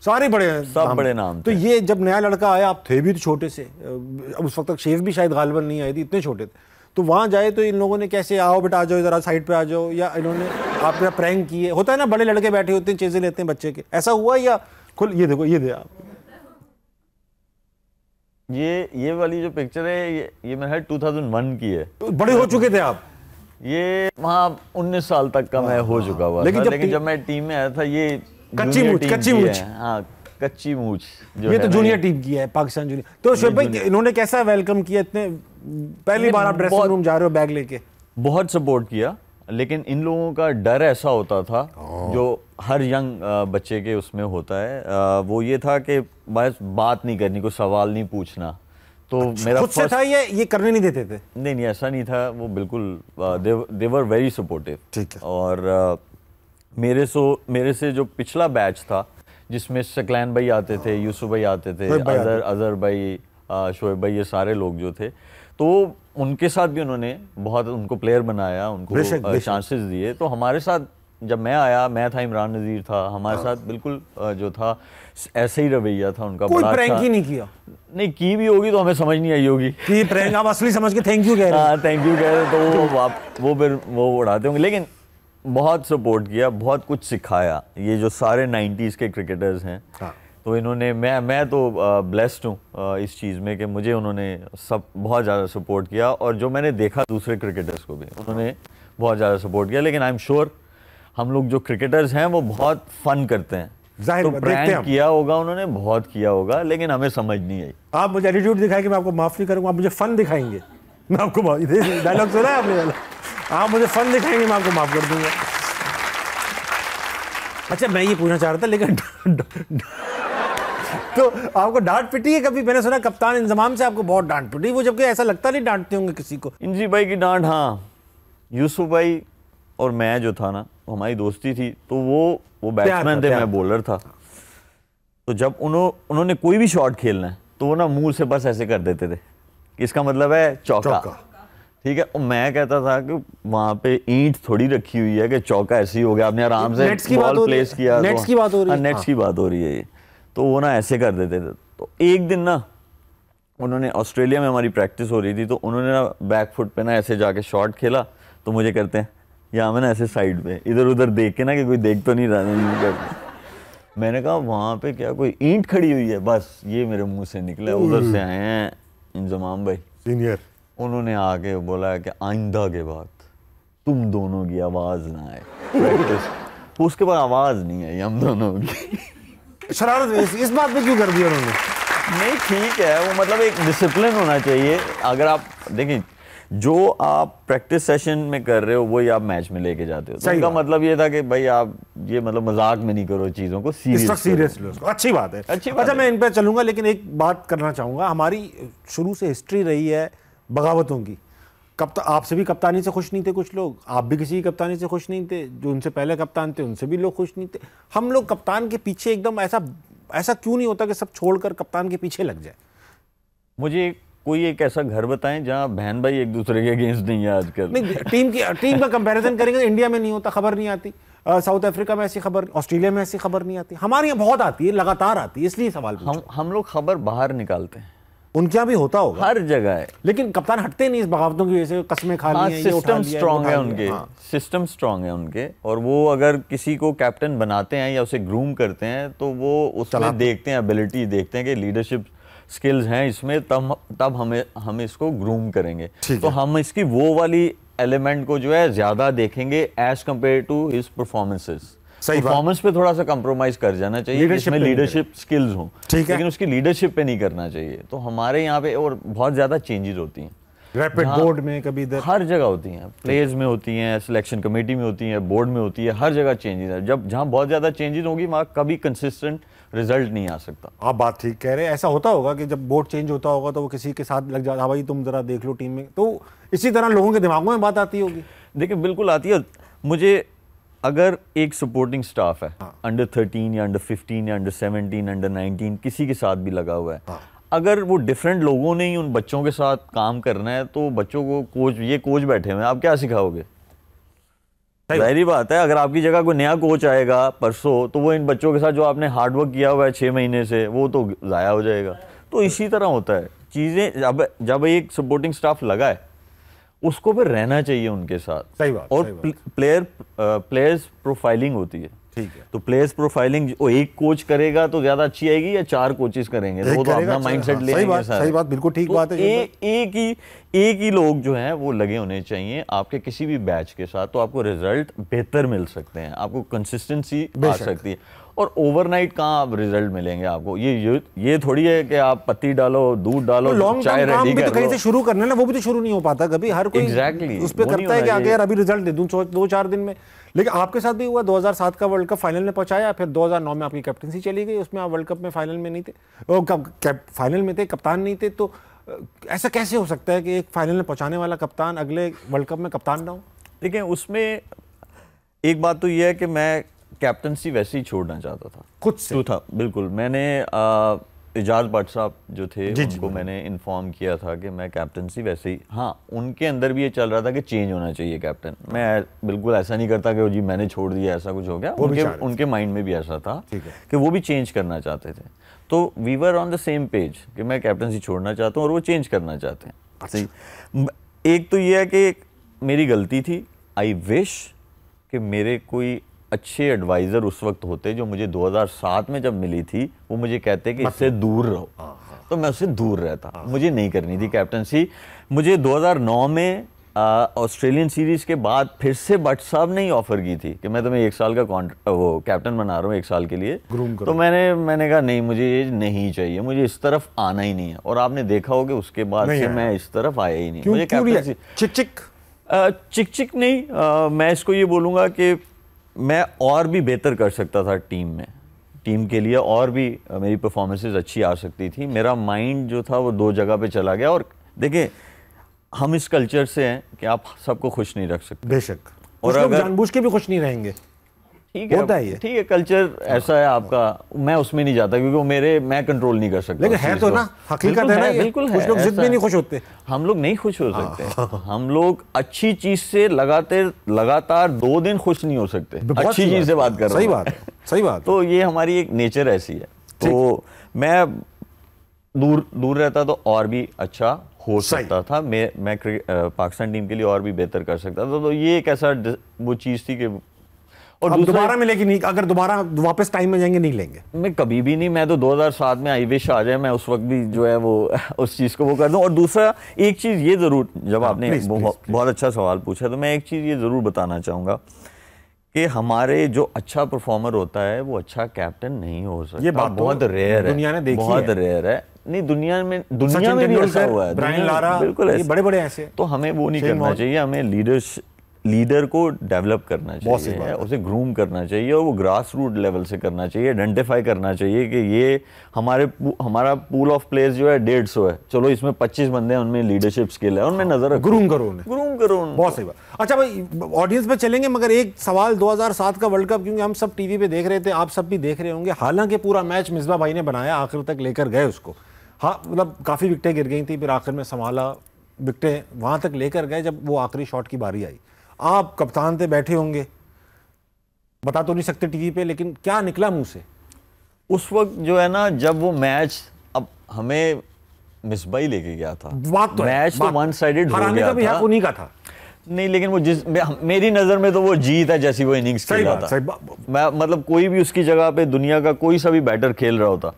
सारे बड़े नाम। तो ये जब नया लड़का आया, आप थे भी तो छोटे से, उस वक्त तक शेफ भी शायद गालिबन नहीं आई थी, इतने छोटे थे, तो वहाँ जाए तो इन लोगों ने कैसे, आओ बेटा आ जाओ इधर, साइड पे आ जाओ, या इन्होंने आपके प्रैंक किए? होता है ना, बड़े लड़के बैठे होते हैं, चीजें लेते हैं बच्चे के, ऐसा हुआ? या खुल ये देखो, ये दे आप, ये वाली जो पिक्चर है, ये मेरे 2001 की है। बड़े हो चुके थे आप? ये वहाँ 19 साल तक का मैं हो चुका हुआ, लेकिन जब मैं टीम में आया था, ये कच्ची मूछ, हाँ, कच्ची मूछ जो ये तो जूनियर टीम की है, पाकिस्तान जूनियर। तो शोएब भाई, इन्होंने कैसा वेलकम किया? इतने पहली बार आप ड्रेसिंग रूम जा रहे हो बैग लेके? बहुत सपोर्ट किया, लेकिन इन लोगों का डर ऐसा होता था जो हर यंग बच्चे के उसमें होता है, वो ये था कि बस बात नहीं करनी, कोई सवाल नहीं पूछना। तो मेरा खुद से था ये करने नहीं देते थे? नहीं, ऐसा नहीं था, वो बिल्कुल दे वर वेरी सपोर्टिव। ठीक है। और मेरे से जो पिछला बैच था, जिसमें शकलैन भाई आते थे, यूसुफ भाई आते थे, अजहर भाई, शोएब भाई, ये सारे लोग जो थे, तो उनके साथ भी उन्होंने बहुत उनको प्लेयर बनाया, उनको चांसेस दिए। तो हमारे साथ जब मैं आया, मैं था, इमरान नज़ीर था, हमारे साथ बिल्कुल जो था ऐसे ही रवैया था उनका। कोई प्रैंक ही नहीं किया? नहीं, की भी होगी तो हमें समझ नहीं आई होगी कि प्रैंक आप असली समझ के थैंक यू कह रहे हैं। हाँ, थैंक यू कह रहे, तो वो फिर वो उड़ाते होंगे। लेकिन बहुत सपोर्ट किया, बहुत कुछ सिखाया, ये जो सारे 90s के क्रिकेटर्स हैं। तो इन्होंने, मैं तो ब्लेस्ड हूँ इस चीज़ में कि मुझे उन्होंने सब बहुत ज़्यादा सपोर्ट किया, और जो मैंने देखा दूसरे क्रिकेटर्स को भी उन्होंने बहुत ज़्यादा सपोर्ट किया। लेकिन आई एम श्योर हम लोग जो क्रिकेटर्स हैं वो बहुत फन करते हैं, तो प्रैंक किया होगा उन्होंने, बहुत किया होगा, लेकिन हमें समझ नहीं आई। आप मुझे एटीट्यूड दिखाए कि मैं आपको माफ़ नहीं करूँगा, आप मुझे फन दिखाएंगे, मैं आपको डायलॉग सुना है आपने वाला, आप मुझे फन दिखाएंगे, मैं आपको माफ़ कर दूंगा। अच्छा, मैं ये पूछना चाह रहा था, लेकिन तो आपको डांट पिटी है कभी? मैंने सुना कप्तान इंजमाम से आपको बहुत डांट पिटी, वो जबकि ऐसा लगता नहीं डांटते होंगे किसी को। इंजी भाई की डांट, हाँ, यूसुफ भाई और मैं जो था ना, हमारी दोस्ती थी, तो वो बैट्समैन थे, मैं बॉलर था, तो जब उन्होंने कोई भी शॉट खेलना है तो वो ना मुंह से बस ऐसे कर देते थे, इसका मतलब है चौका। ठीक है, और मैं कहता था कि वहां पे ईंट थोड़ी रखी हुई है कि चौका ऐसे ही हो गया, आपने आराम से बॉल प्लेस किया, नेट्स की बात हो रही है, नेट्स की बात हो रही है ये। तो वो ना ऐसे कर देते थे। तो एक दिन ना उन्होंने, ऑस्ट्रेलिया में हमारी प्रैक्टिस हो रही थी, तो उन्होंने ना बैक फुट पे ना ऐसे जाके शॉट खेला, तो मुझे करते हैं यहाँ में ना ऐसे साइड पे इधर उधर देख के ना कि कोई देख तो नहीं रहा। मैंने कहा वहाँ पे क्या कोई ईंट खड़ी हुई है, बस ये मेरे मुंह से निकला। उधर से आए हैं इंजमाम भाई सीनियर, उन्होंने आके बोला कि आइंदा के बाद तुम दोनों की आवाज ना आए प्रैक्टिस। उसके बाद आवाज नहीं आई हम दोनों की। शरारत इस बात पे क्यों कर दिया उन्होंने? नहीं ठीक है, वो मतलब एक डिसिप्लिन होना चाहिए। अगर आप देखें जो आप प्रैक्टिस सेशन में कर रहे हो वही आप मैच में लेके जाते हो, तो इसका मतलब ये था कि भाई आप ये मतलब मजाक में नहीं करो, चीजों को सीरियस लो। अच्छी बात है, अच्छी बात। अच्छा मैं इन पे चलूंगा, लेकिन एक बात करना चाहूंगा। हमारी शुरू से हिस्ट्री रही है बगावतों की। आपसे भी कप्तानी से खुश नहीं थे कुछ लोग, आप भी किसी की कप्तानी से खुश नहीं थे, जो उनसे पहले कप्तान थे उनसे भी लोग खुश नहीं थे। हम लोग कप्तान के पीछे एकदम ऐसा क्यों नहीं होता कि सब छोड़कर कप्तान के पीछे लग जाए? मुझे कोई एक ऐसा घर बताएं जहां बहन भाई एक दूसरे के अगेंस्ट नहीं है आजकल। नहीं, टीम का कंपैरिजन करेंगे तो इंडिया में नहीं होता, खबर नहीं आती। साउथ अफ्रीका में ऐसी खबर, ऑस्ट्रेलिया में ऐसी खबर नहीं आती, हमारे यहाँ बहुत आती है, लगातार आती है, इसलिए सवाल हम लोग खबर बाहर निकालते हैं, उनके यहाँ भी होता होगा, हर जगह है, लेकिन कप्तान हटते नहीं इस बगावतों की वजह से, कस्में खा ली हैं, सिस्टम स्ट्रांग है उनके, सिस्टम स्ट्रांग है उनके। और वो अगर किसी को कैप्टन बनाते हैं या उसे ग्रूम करते हैं तो वो उसमें देखते हैं, एबिलिटी देखते हैं कि लीडरशिप स्किल्स हैं इसमें, तब हम इसको ग्रूम करेंगे। तो हम इसकी वो वाली एलिमेंट को जो है ज्यादा देखेंगे as compare to his performances. Performance पे थोड़ा सा कंप्रोमाइज कर जाना चाहिए, जिसमें लीडरशिप स्किल्स हों, लेकिन उसकी लीडरशिप पे नहीं करना चाहिए। तो हमारे यहाँ पे और बहुत ज्यादा चेंजेस होती हैं, रैपिड बोर्ड में, कभी इधर हर जगह होती हैं, प्लेयर्स में होती हैं, सिलेक्शन कमेटी में होती हैं, बोर्ड में होती है, हर जगह चेंजेस है। जहाँ बहुत ज्यादा चेंजेस होगी वहाँ कभी कंसिस्टेंट रिजल्ट नहीं आ सकता। आप बात ठीक कह रहे हैं। ऐसा होता होगा कि जब बोर्ड चेंज होता होगा तो वो किसी के साथ लग जाता, हाँ भाई तुम जरा देख लो टीम में, तो इसी तरह लोगों के दिमागों में बात आती होगी। देखिए बिल्कुल आती है। मुझे अगर एक सपोर्टिंग स्टाफ है, अंडर 13 या अंडर 15 या अंडर 17 अंडर 19 किसी के साथ भी लगा हुआ है, अगर वो डिफरेंट लोगों ने ही उन बच्चों के साथ काम करना है तो बच्चों को कोच बैठे हुए हैं, आप क्या सिखाओगे? जाहिर बात है, अगर आपकी जगह कोई नया कोच आएगा परसों तो वो इन बच्चों के साथ जो आपने हार्डवर्क किया हुआ है 6 महीने से वो तो ज़ाया हो जाएगा। तो इसी तरह होता है चीज़ें। जब एक सपोर्टिंग स्टाफ लगा है उसको फिर रहना चाहिए उनके साथ। सही बात, और प्लेयर्स प्रोफाइलिंग होती है, ठीक है, तो प्लेयर्स प्रोफाइलिंग एक कोच करेगा तो ज्यादा अच्छी आएगी या 4 कोचेस करेंगे तो वो तो अपना माइंडसेट लेंगे। सही बात, बिल्कुल ठीक बात है। एक ही लोग जो हैं वो लगे होने चाहिए आपके किसी भी बैच के साथ, तो आपको रिजल्ट बेहतर मिल सकते हैं, आपको कंसिस्टेंसी आ सकती है। और ओवरनाइट कहाँ आप रिजल्ट मिलेंगे आपको? ये थोड़ी है कि आप पत्ती डालो, दूध डालो, चाय रेडी कर लो। कहीं से शुरू करना ना, वो भी तो शुरू नहीं हो पाता कभी। हर कोई उस पे करता है कि आगे यार अभी रिजल्ट दे दूं 2-4 दिन में। लेकिन आपके साथ भी हुआ, 2007 का वर्ल्ड कप फाइनल में पहुंचाया, फिर 2009 में आपकी कैप्टनसी चली गई, उसमें आप वर्ल्ड कप में फाइनल में नहीं थे, फाइनल में थे, कप्तान नहीं थे। तो ऐसा कैसे हो सकता है कि एक फाइनल में पहुंचाने वाला कप्तान अगले वर्ल्ड कप में कप्तान ना हो? देखिए उसमें एक बात तो यह है कि मैं कैप्टनसी वैसे ही छोड़ना चाहता था, खुद से था बिल्कुल। मैंने इजाज भट्ट साहब जो थे उनको मैंने इन्फॉर्म किया था कि मैं कैप्टनसी वैसे ही, हाँ उनके अंदर भी ये चल रहा था कि चेंज होना चाहिए कैप्टन। मैं बिल्कुल ऐसा नहीं करता कि जी मैंने छोड़ दिया ऐसा कुछ हो गया, उनके माइंड में भी ऐसा था कि वो भी चेंज करना चाहते थे। तो we were on the same page कि मैं कैप्टनसी छोड़ना चाहता हूँ और वो चेंज करना चाहते हैं। एक तो ये है कि मेरी गलती थी, आई विश कि मेरे कोई अच्छे एडवाइज़र उस वक्त होते जो मुझे 2007 में जब मिली थी, वो मुझे कहते कि इससे दूर रहो, तो मैं उससे दूर रहता। मुझे नहीं करनी थी कैप्टनसी। मुझे 2009 में ऑस्ट्रेलियन सीरीज़ के बाद फिर से भट्ट साहब ने ही ऑफ़र की थी कि मैं तुम्हें 1 साल का वो कैप्टन बना रहा हूँ 1 साल के लिए। तो मैंने कहा नहीं, मुझे ये नहीं चाहिए, मुझे इस तरफ आना ही नहीं है। और आपने देखा हो कि उसके बाद से मैं इस तरफ आया ही नहीं। मुझे कैप्टनसी चिक नहीं, मैं इसको ये बोलूँगा कि मैं और भी बेहतर कर सकता था टीम के लिए, और भी मेरी परफॉर्मेंसेस अच्छी आ सकती थी। मेरा माइंड जो था वो 2 जगह पे चला गया। और देखिए हम इस कल्चर से हैं कि आप सबको खुश नहीं रख सकते, बेशक, और अगर जानबूझ के भी खुश नहीं रहेंगे। ठीक है, होता ही है। ठीक है, कल्चर ऐसा है आपका, मैं उसमें नहीं जाता क्योंकि वो मैं कंट्रोल नहीं कर सकता। लेकिन है तो ना, हकीकत है ना, बिल्कुल है, कुछ लोग जिद में नहीं खुश होते। हम लोग नहीं खुश हो सकते। हम लोग अच्छी चीज से लगातार 2 दिन खुश नहीं हो सकते। अच्छी चीज से बात कर रहा हूं। सही बात है, सही बात। तो ये हमारी एक नेचर ऐसी है। तो मैं दूर रहता तो और भी अच्छा हो सकता था, मैं पाकिस्तान टीम के लिए और भी बेहतर कर सकता था। तो ये एक ऐसा वो चीज थी कि, और अब दोबारा मिलेगी नहीं, अगर दोबारा वापस टाइम में जाएंगे नहीं लेंगे। मैं कभी भी नहीं, मैं तो 2007 में आई विश आ जाए, मैं उस वक्त भी जो है वो उस चीज़ को वो कर दूं। और दूसरा एक चीज़ ये ज़रूर, जब आपने बहुत अच्छा सवाल पूछा, तो मैं एक चीज़ ये ज़रूर बताना चाहूँगा कि हमारे जो अच्छा परफॉर्मर होता है वो अच्छा कैप्टन नहीं हो सकता। ये बात बहुत रेयर है, दुनिया ने देखी बहुत रेयर है। नहीं, दुनिया में भी ऐसा हुआ है, ब्रायन लारा, बिल्कुल ये बड़े ऐसे। तो हमें वो नहीं करना चाहिए, हमें लीडर को डेवलप करना चाहिए, उसे ग्रूम करना चाहिए, और वो ग्रास रूट लेवल से करना चाहिए, आइडेंटिफाई करना चाहिए कि ये हमारा पूल ऑफ प्लेयर्स जो है 150 है, चलो इसमें 25 बंदे हैं, उनमें लीडरशिप स्किल है, उनमें नजर रखो, ग्रूम करो। बहुत सही बात। अच्छा भाई, ऑडियंस पे चलेंगे, मगर एक सवाल, 2007 का वर्ल्ड कप, क्योंकि हम सब टीवी पे देख रहे थे, आप सब भी देख रहे होंगे, हालांकि पूरा मैच मिसबा भाई ने बनाया, आखिर तक लेकर गए उसको। हाँ, मतलब काफ़ी विकटें गिर गई थी, फिर आखिर में संभाला, विकटें वहाँ तक लेकर गए जब वो आखिरी शॉट की बारी आई। आप कप्तान थे, बैठे होंगे, बता तो नहीं सकते टीवी पे, लेकिन क्या निकला मुंह से उस वक्त जो है ना, जब वो मैच, अब हमें मिसबा ही लेके गया था, बात तो मैच तो वन साइडेड हो गया था, हक उन्हीं का था। नहीं, लेकिन वो मेरी नजर में तो वो जीत है जैसी वो इनिंग्स खेल रहा था। मैं मतलब कोई भी उसकी जगह पे दुनिया का कोई सा भी बैटर खेल रहा होता,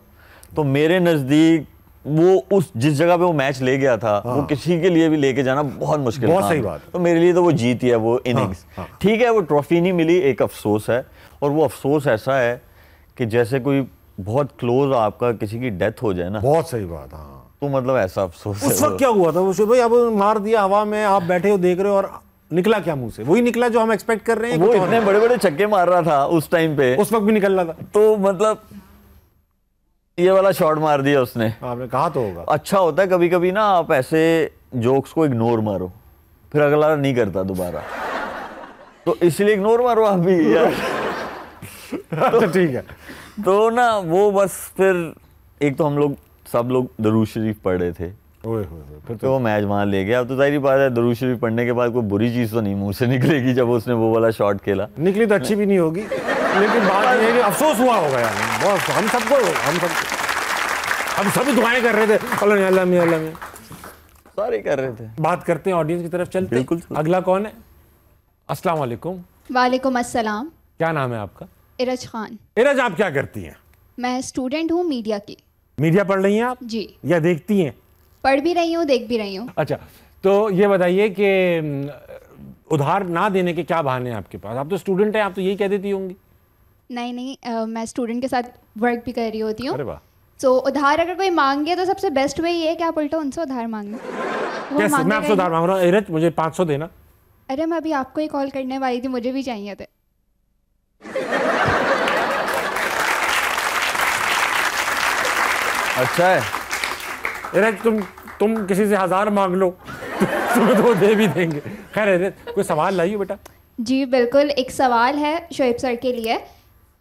तो मेरे नजदीक वो जिस जगह पे वो मैच ले गया था, वो किसी के लिए भी लेके जाना बहुत मुश्किल था। बहुत सही बात। तो मेरे लिए तो वो जीत ही है, वो इनिंग्स। ठीक है, वो ट्रॉफी नहीं मिली, एक अफसोस है, और वो अफसोस ऐसा है कि जैसे कोई बहुत क्लोज आपका किसी की डेथ हो जाए ना। बहुत सही बात। हाँ, तो मतलब ऐसा अफसोस उस वक्त क्या हुआ था वो भाई? अब मार दिया हवा में, आप बैठे हो देख रहे हो, और निकला क्या मुंह से? वही निकला जो हम एक्सपेक्ट कर रहे हैं। वो इतने बड़े बड़े छक्के मार रहा था उस टाइम पे, उस वक्त भी निकल रहा था, तो मतलब ये वाला शॉट मार दिया उसने। आपने कहा तो होगा। अच्छा होता है कभी कभी ना, आप ऐसे जोक्स को इग्नोर मारो, फिर अगला नहीं करता दोबारा, तो इसलिए इग्नोर मारो आप भी यार। तो ठीक है। तो ना वो बस फिर एक तो हम लोग सब लोग दरूद शरीफ पढ़ रहे थे, फिर तो वो मैच वहाँ ले गया। अब तो जाहिर बात है, दरूद शरीफ पढ़ने के बाद कोई बुरी चीज़ तो नहीं मुंह से निकलेगी जब उसने वो वाला शॉट खेला। निकली तो अच्छी भी नहीं होगी, लेकिन बात ये है कि अफसोस हुआ होगा यार बहुत। हम सभी दुआएं कर रहे थे, अल्लाह में सारे कर रहे थे। बात करते हैं, ऑडियंस की तरफ चलते हैं। बिल्कुल। अगला कौन है? अस्सलाम वालेकुम। वालेकुम अस्सलाम। क्या नाम है आपका? इरज खान। इरज, आप क्या करती हैं? मैं स्टूडेंट हूँ मीडिया की। मीडिया पढ़ रही हैं आप? जी। या देखती हैं? पढ़ भी रही हूँ, देख भी रही हूँ। अच्छा, तो ये बताइए कि उधार ना देने के क्या बहाने हैं आपके पास? आप तो स्टूडेंट हैं, आप तो यही कह देती होंगी। नहीं, मैं स्टूडेंट के साथ वर्क भी कर रही होती हूँ। अरे वाह। तो उधार अगर कोई मांगे तो सबसे बेस्ट वे ये है कि आप उल्टा उनसे उधार मांगे। कैसे? मैं आपसे उधार मांग रहा हूँ, इरज मुझे 500 देना। अरे मैं अभी आपको ही कॉल करने वाली थी, मुझे भी चाहिए थे। अच्छा है इरज, तुम किसी से 1000 मांग लो, तुम्हें तो दे भी देंगे। खैर इरज, कोई सवाल लाइए बेटा। जी बिल्कुल, एक सवाल है शोएब सर के लिए।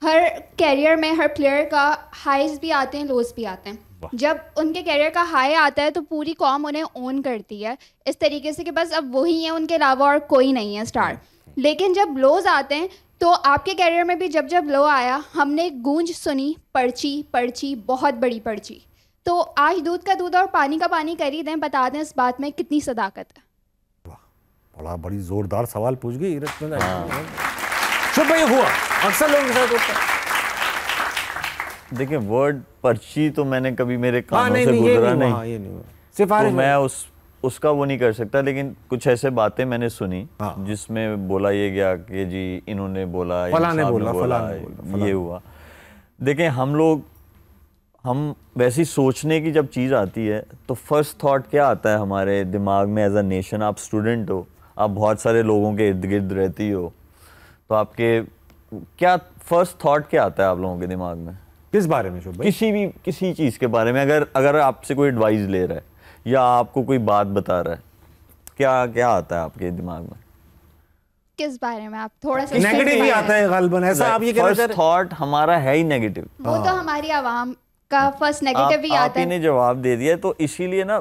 हर कैरियर में हर प्लेयर का हाईज भी आते हैं, लोज भी आते हैं। जब उनके कैरियर का हाई आता है तो पूरी कॉम उन्हें ओन करती है, इस तरीके से कि बस अब वही है, उनके अलावा और कोई नहीं है स्टार। लेकिन जब लोज आते हैं, तो आपके कैरियर में भी जब लो आया, हमने गूंज सुनी, पर्ची, बहुत बड़ी पर्ची। तो आज दूध का दूध और पानी का पानी कर ही दें, बता दें इस बात में कितनी सदाकत है। बड़ी जोरदार सवाल पूछ गई इरज। शुभ भाई, हुआ अक्सर लोगों के साथ होता है। देखिए, वर्ड पर्ची तो मैंने कभी मेरे कानों से गुजरा नहीं, तो मैं उसका वो नहीं कर सकता। लेकिन कुछ ऐसे बातें मैंने सुनी जिसमें बोला ये गया कि जी इन्होंने बोला, फलाने बोला, ये हुआ। देखें, हम वैसी सोचने की जब चीज़ आती है तो फर्स्ट थॉट क्या आता है हमारे दिमाग में? एज अ नेशन, आप स्टूडेंट हो, आप बहुत सारे लोगों के इर्द गिर्द रहती हो, तो आपके क्या फर्स्ट थॉट क्या आता है आप लोगों के दिमाग में? किस बारे में? शुभ भाई, किसी चीज़ के बारे में, अगर आपसे कोई एडवाइस ले रहा है या आपको कोई बात बता रहा है, क्या आता है आपके दिमाग में? किस बारे में आप थोड़ा सा नेगेटिव ही आता है गालिबन, ऐसा आप ये कहना चाह फर्स्ट थॉट हमारा है ही नेगेटिव। वो तो हमारी आवाम का फर्स्ट नेगेटिव ही आता आप ही है। ने जवाब दे दिया, तो इसीलिए ना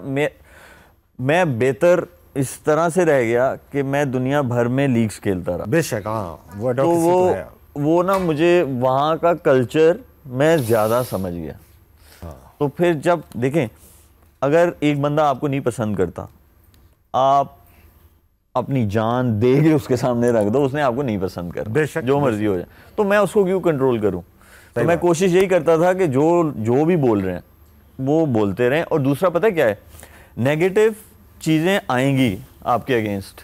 मैं बेहतर इस तरह से रह गया कि मैं दुनिया भर में लीग्स खेलता रहा। बेशक हाँ, वो तो वो ना मुझे वहाँ का कल्चर मैं ज़्यादा समझ गया। तो फिर जब देखें, अगर एक बंदा आपको नहीं पसंद करता, आप अपनी जान दे के उसके सामने रख दो, उसने आपको नहीं पसंद कर, जो मर्जी हो जाए, तो मैं उसको क्यों कंट्रोल करूं? तो मैं कोशिश यही करता था कि जो भी बोल रहे हैं वो बोलते रहें। और दूसरा पता है क्या है, नेगेटिव चीज़ें आएंगी आपके अगेंस्ट,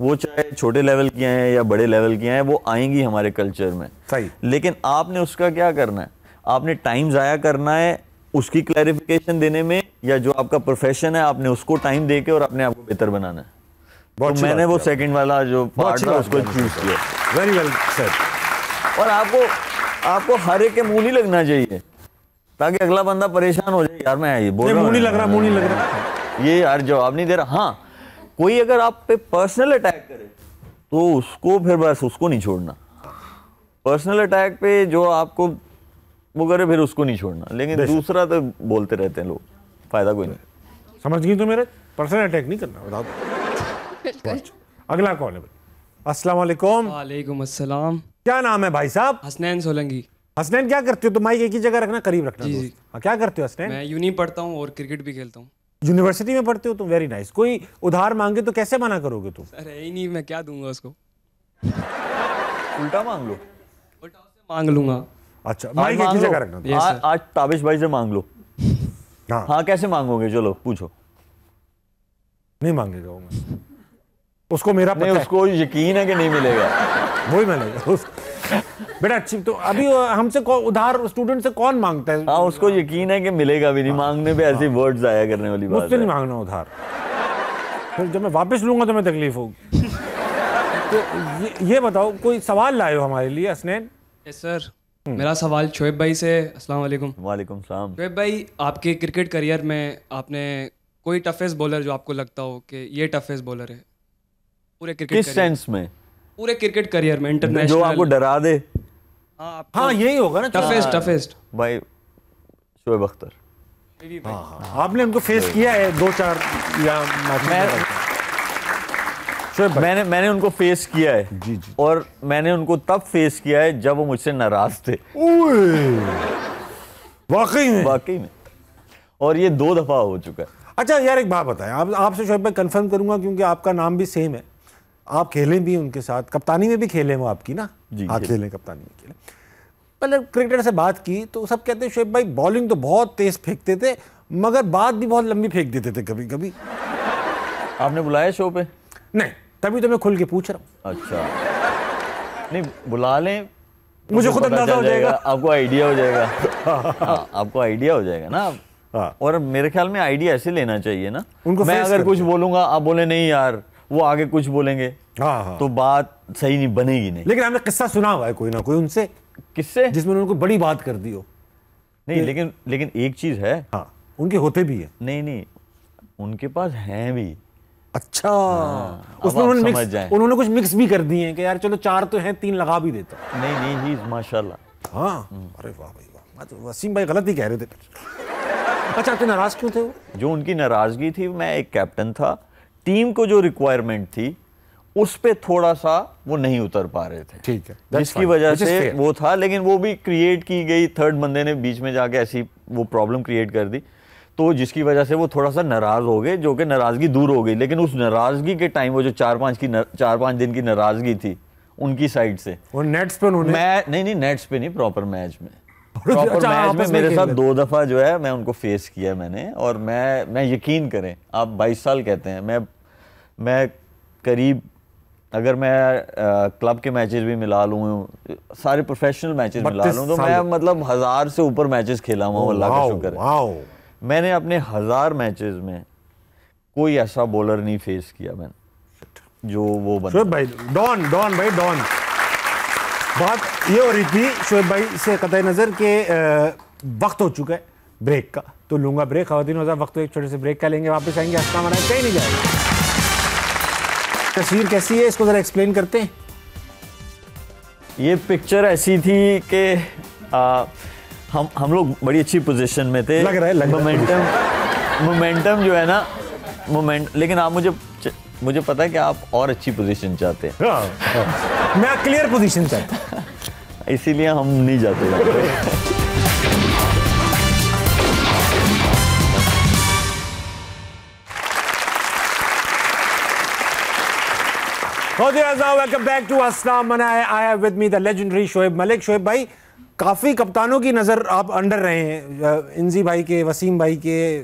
वो चाहे छोटे लेवल की आए या बड़े लेवल की आए, वो आएंगी हमारे कल्चर में। सही। लेकिन आपने उसका क्या करना है, आपने टाइम ज़ाया करना है उसकी क्लैरिफिकेशन देने में, या जो आपका प्रोफेशन है आपने उसको टाइम दे के और अपने आप को बेहतर बनाना है। तो मैंने वो सेकंड वाला जो पार्ट था उसको चूज किया। Very well said. और आपको हर एक के मुंह नहीं लगना चाहिए, ताकि अगला बंदा परेशान हो जाए, यार मैं ये बोल रहा हूं, मुंह नहीं लग रहा, ये यार जवाब नहीं दे रहा। हाँ, कोई अगर आप पे पर्सनल अटैक करे तो उसको फिर बस उसको नहीं छोड़ना। पर्सनल अटैक पे जो आपको वो करे फिर उसको नहीं छोड़ना, लेकिन दूसरा तो बोलते रहते हैं लोग, फायदा कोई नहीं। समझ गई तो मेरा पर्सनल अटैक नहीं करना, बताओ। अगला कौन है? अस्सलाम वालेकुम। वालेकुम अस्सलाम। क्या नाम है भाई साहब? हसनैन सोलंकी। हसनैन, क्या करते हो? तो माइक एक ही जगह रखना, करीब रखना। जी। हाँ, क्या करते हो हसनैन? मैं यूनी पढ़ता हूँ और क्रिकेट भी खेलता हूँ। यूनिवर्सिटी में पढ़ते हो तुम? Very nice. कोई उधार मांगे तो कैसे मना करोगे तुम? अरे ही नहीं, मैं क्या दूंगा उसको, उल्टा मांग लो। उल्टा उससे मांग लूंगा। अच्छा, माइक एक ही जगह रखना। आज ताबिश भाई से मांग लो। हाँ, कैसे मांगोगे? चलो पूछो। नहीं मांगेगा वो, उसको मेरा पता है। उसको यकीन है कि नहीं मिलेगा, वही मिलेगा बेटा। अच्छी तो अभी हमसे उधार स्टूडेंट से कौन मांगता है? हाँ, उसको यकीन है कि मिलेगा भी नहीं। मांगने पे ऐसे वर्ड्स आया करने वाली बात है। मुझसे नहीं मांगना उधार, फिर जब मैं वापस लूंगा तो मैं तकलीफ होगी। तो ये बताओ, कोई सवाल लाए हो हमारे लिए हसनैन? यस सर, मेरा सवाल शोएब भाई से। अस्सलाम वालेकुम। वालेकुम सलाम। शोएब भाई, आपके क्रिकेट करियर में आपने कोई टफेस्ट बॉलर जो आपको लगता हो कि ये टफेस्ट बॉलर है पूरे क्रिकेट? किस सेंस में? पूरे क्रिकेट करियर में, इंटरनेशनल, जो आपको डरा दे। हाँ, यही होगा ना टफेस्ट भाई, शोएब अख्तर। आपने उनको फेस किया है 2-4 या मैंने उनको फेस किया है। जी। और मैंने उनको तब फेस किया है जब वो मुझसे नाराज थे। वाकई में। और ये 2 दफा हो चुका है। अच्छा यार, एक बात बताएं, आपसे शोएब भाई कंफर्म करूंगा, क्योंकि आपका नाम भी सेम है, आप खेले भी उनके साथ, कप्तानी में भी खेले वो आपकी ना? जी, हाँ, खेले, कप्तानी में खेले। पहले क्रिकेटर से बात की तो सब कहते हैं शोएब भाई बॉलिंग तो बहुत तेज फेंकते थे, मगर बात भी बहुत लंबी फेंक देते थे कभी कभी। आपने बुलाया शो पे? नहीं, तभी तो मैं खुल के पूछ रहा हूँ। अच्छा, नहीं बुला लें, मुझे खुद अंदाजा हो जाएगा, आपको आइडिया हो जाएगा। हाँ, आपको आइडिया हो जाएगा ना। हाँ। और मेरे ख्याल में आइडिया ऐसे लेना चाहिए ना, उनको मैं face अगर कुछ करके। बोलूंगा, आप बोले नहीं यार, वो आगे कुछ बोलेंगे, हाँ। तो बात सही नहीं बनेगी। नहीं, लेकिन आपने किस्सा सुना हुआ है कोई ना कोई उनसे, किससे? जिसमें उन्होंने कोई बड़ी बात कर दी हो? नहीं, लेकिन एक चीज है। हाँ, उनके होते भी है। नहीं, उनके पास हैं भी। अच्छा, उसमें उन्होंने कुछ मिक्स भी कर दिए हैं कि यार चलो 4 तो हैं, 3 लगा भी देता। नहीं, ही माशाल्लाह। हाँ, अरे वाह भाई वाह, तो वसीम भाई गलत ही कह रहे थे। अच्छा, आपके नाराज क्यों थे वो? जो उनकी नाराजगी थी, मैं एक कैप्टन था, टीम को जो रिक्वायरमेंट थी उस पे थोड़ा सा वो नहीं उतर पा रहे थे। ठीक है, जिसकी वजह से वो था, लेकिन वो भी क्रिएट की गई, थर्ड बंदे ने बीच में जाके ऐसी वो प्रॉब्लम क्रिएट कर दी, तो जिसकी वजह से वो थोड़ा सा नाराज हो गए, जो कि नाराजगी दूर हो गई। लेकिन उस नाराजगी के टाइम वो जो 4-5 दिन की नाराजगी थी उनकी साइड से, वो नेट्स पे उन्होंने, मैं नहीं नेट्स पे नहीं, प्रॉपर मैच में प्रॉपर मैच में मेरे साथ 2 दफा जो है मैं उनको फेस किया मैंने। और मैं यकीन करें, आप 22 साल कहते हैं, मैं करीब, अगर मैं क्लब के मैचेस भी मिला लूँ, सारे प्रोफेशनल मैचेस मिला लूँ, तो मैं मतलब 1000 से ऊपर मैचेस खेला हुआ हूँ, अल्लाह का शुक्र है। मैंने अपने 1000 मैचेस में कोई ऐसा बॉलर नहीं फेस किया मैंने जो वो बंदा। शोएब भाई, डॉन भाई, डॉन। बात ये हो रही थी शोएब भाई से कतई नज़र के वक्त हो चुका है ब्रेक का, तो लूंगा ब्रेक। ख़वातीन वक्त तो एक छोटे से ब्रेक का लेंगे, वापस आएंगे, हंसना मनाए, कहीं नहीं जाएगा। तस्वीर कैसी है, इसको जरा एक्सप्लेन करते हैं। ये पिक्चर ऐसी थी कि हम लोग बड़ी अच्छी पोजीशन में थे। लग रहा है मोमेंटम जो है ना, लेकिन आप मुझे पता है कि आप और अच्छी पोजीशन चाहते हैं। हाँ। मैं क्लियर पोजीशन चाहता हूं। इसीलिए हम नहीं जाते। वेलकम बैक टू अस्सलाम मना। I have with me the legendary Shoaib Malik. Shoaib भाई, काफी कप्तानों की नजर आप अंडर रहे हैं, इंजी भाई के, वसीम भाई के,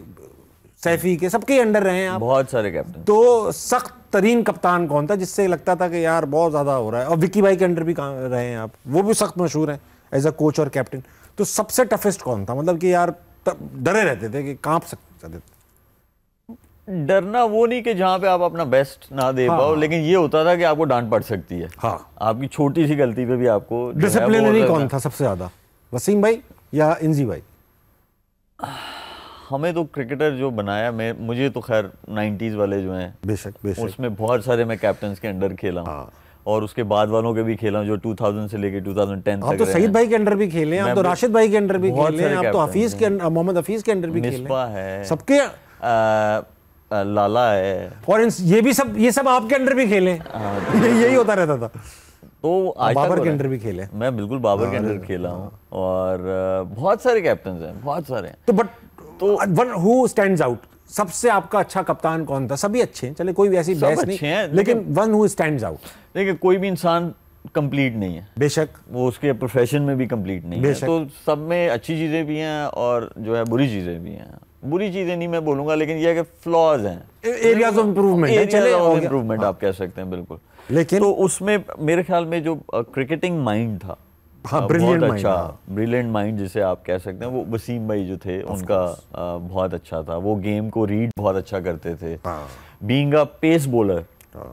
सैफी के, सबके अंडर रहे हैं आप। बहुत सारे कैप्टन। तो सख्त तरीन कप्तान कौन था जिससे लगता था कि यार बहुत ज्यादा हो रहा है? और विक्की भाई के अंडर भी रहे हैं आप, वो भी सख्त मशहूर हैं एज अ कोच और कैप्टन। तो सबसे टफेस्ट कौन था, मतलब कि यार डरे रहते थे कि कांप सकते थे? डरना वो नहीं कि जहाँ पे आप अपना बेस्ट ना दे पाओ, लेकिन ये होता था कि आपको डांट पड़ सकती है। हाँ। आपकी छोटी सी गलती पे भी आपको डिसिप्लिनरी कौन था सबसे ज्यादा, वसीम भाई या इंजी भाई? हमें तो क्रिकेटर जो बनाया, मुझे तो खैर 90s वाले जो हैं, बेशक उसमें बहुत सारे मैं कैप्टन्स के अंडर खेला हूँ। हाँ। और उसके बाद वालों के भी खेला हूँ जो 2000 से लेके 2010 आप तक। तो सईद भाई के अंडर भी खेले हैं, आप तो राशिद भाई के अंडर भी खेले हैं, आप तो हफीज के, मोहम्मद हफीज के अंडर भी खेले हैं, सबके लाला है, और ये सब आपके अंडर भी खेले। यही होता रहता था। तो बाबर के अंडर भी खेले। मैं बिल्कुल बाबर के अंडर खेला हूँ, और बहुत सारे कैप्टन हैं, बहुत सारे हैं। तो वन हु स्टैंड्स आउट, सबसे आपका अच्छा कप्तान कौन था? सभी अच्छे हैं, चले कोई ऐसी बहस नहीं, लेकिन वन हु स्टैंड्स आउट। देखिए, कोई भी इंसान कंप्लीट नहीं है, बेशक वो उसके प्रोफेशन में भी कंप्लीट नहीं है। तो सब में अच्छी चीजें भी हैं और जो है बुरी चीजें भी हैं। बुरी चीजें नहीं मैं बोलूंगा, लेकिन ये है कि फ्लॉज हैं, एरियाज ऑफ इम्प्रूवमेंट आप कह सकते हैं, बिल्कुल। लेकिन तो उसमें मेरे ख्याल में जो क्रिकेटिंग माइंड था, बहुत अच्छा ब्रिलियंट माइंड जिसे आप कह सकते हैं, वो वसीम भाई जो थे उनका बहुत अच्छा था। वो गेम को रीड बहुत अच्छा करते थे। बीइंग अ पेस बॉलर,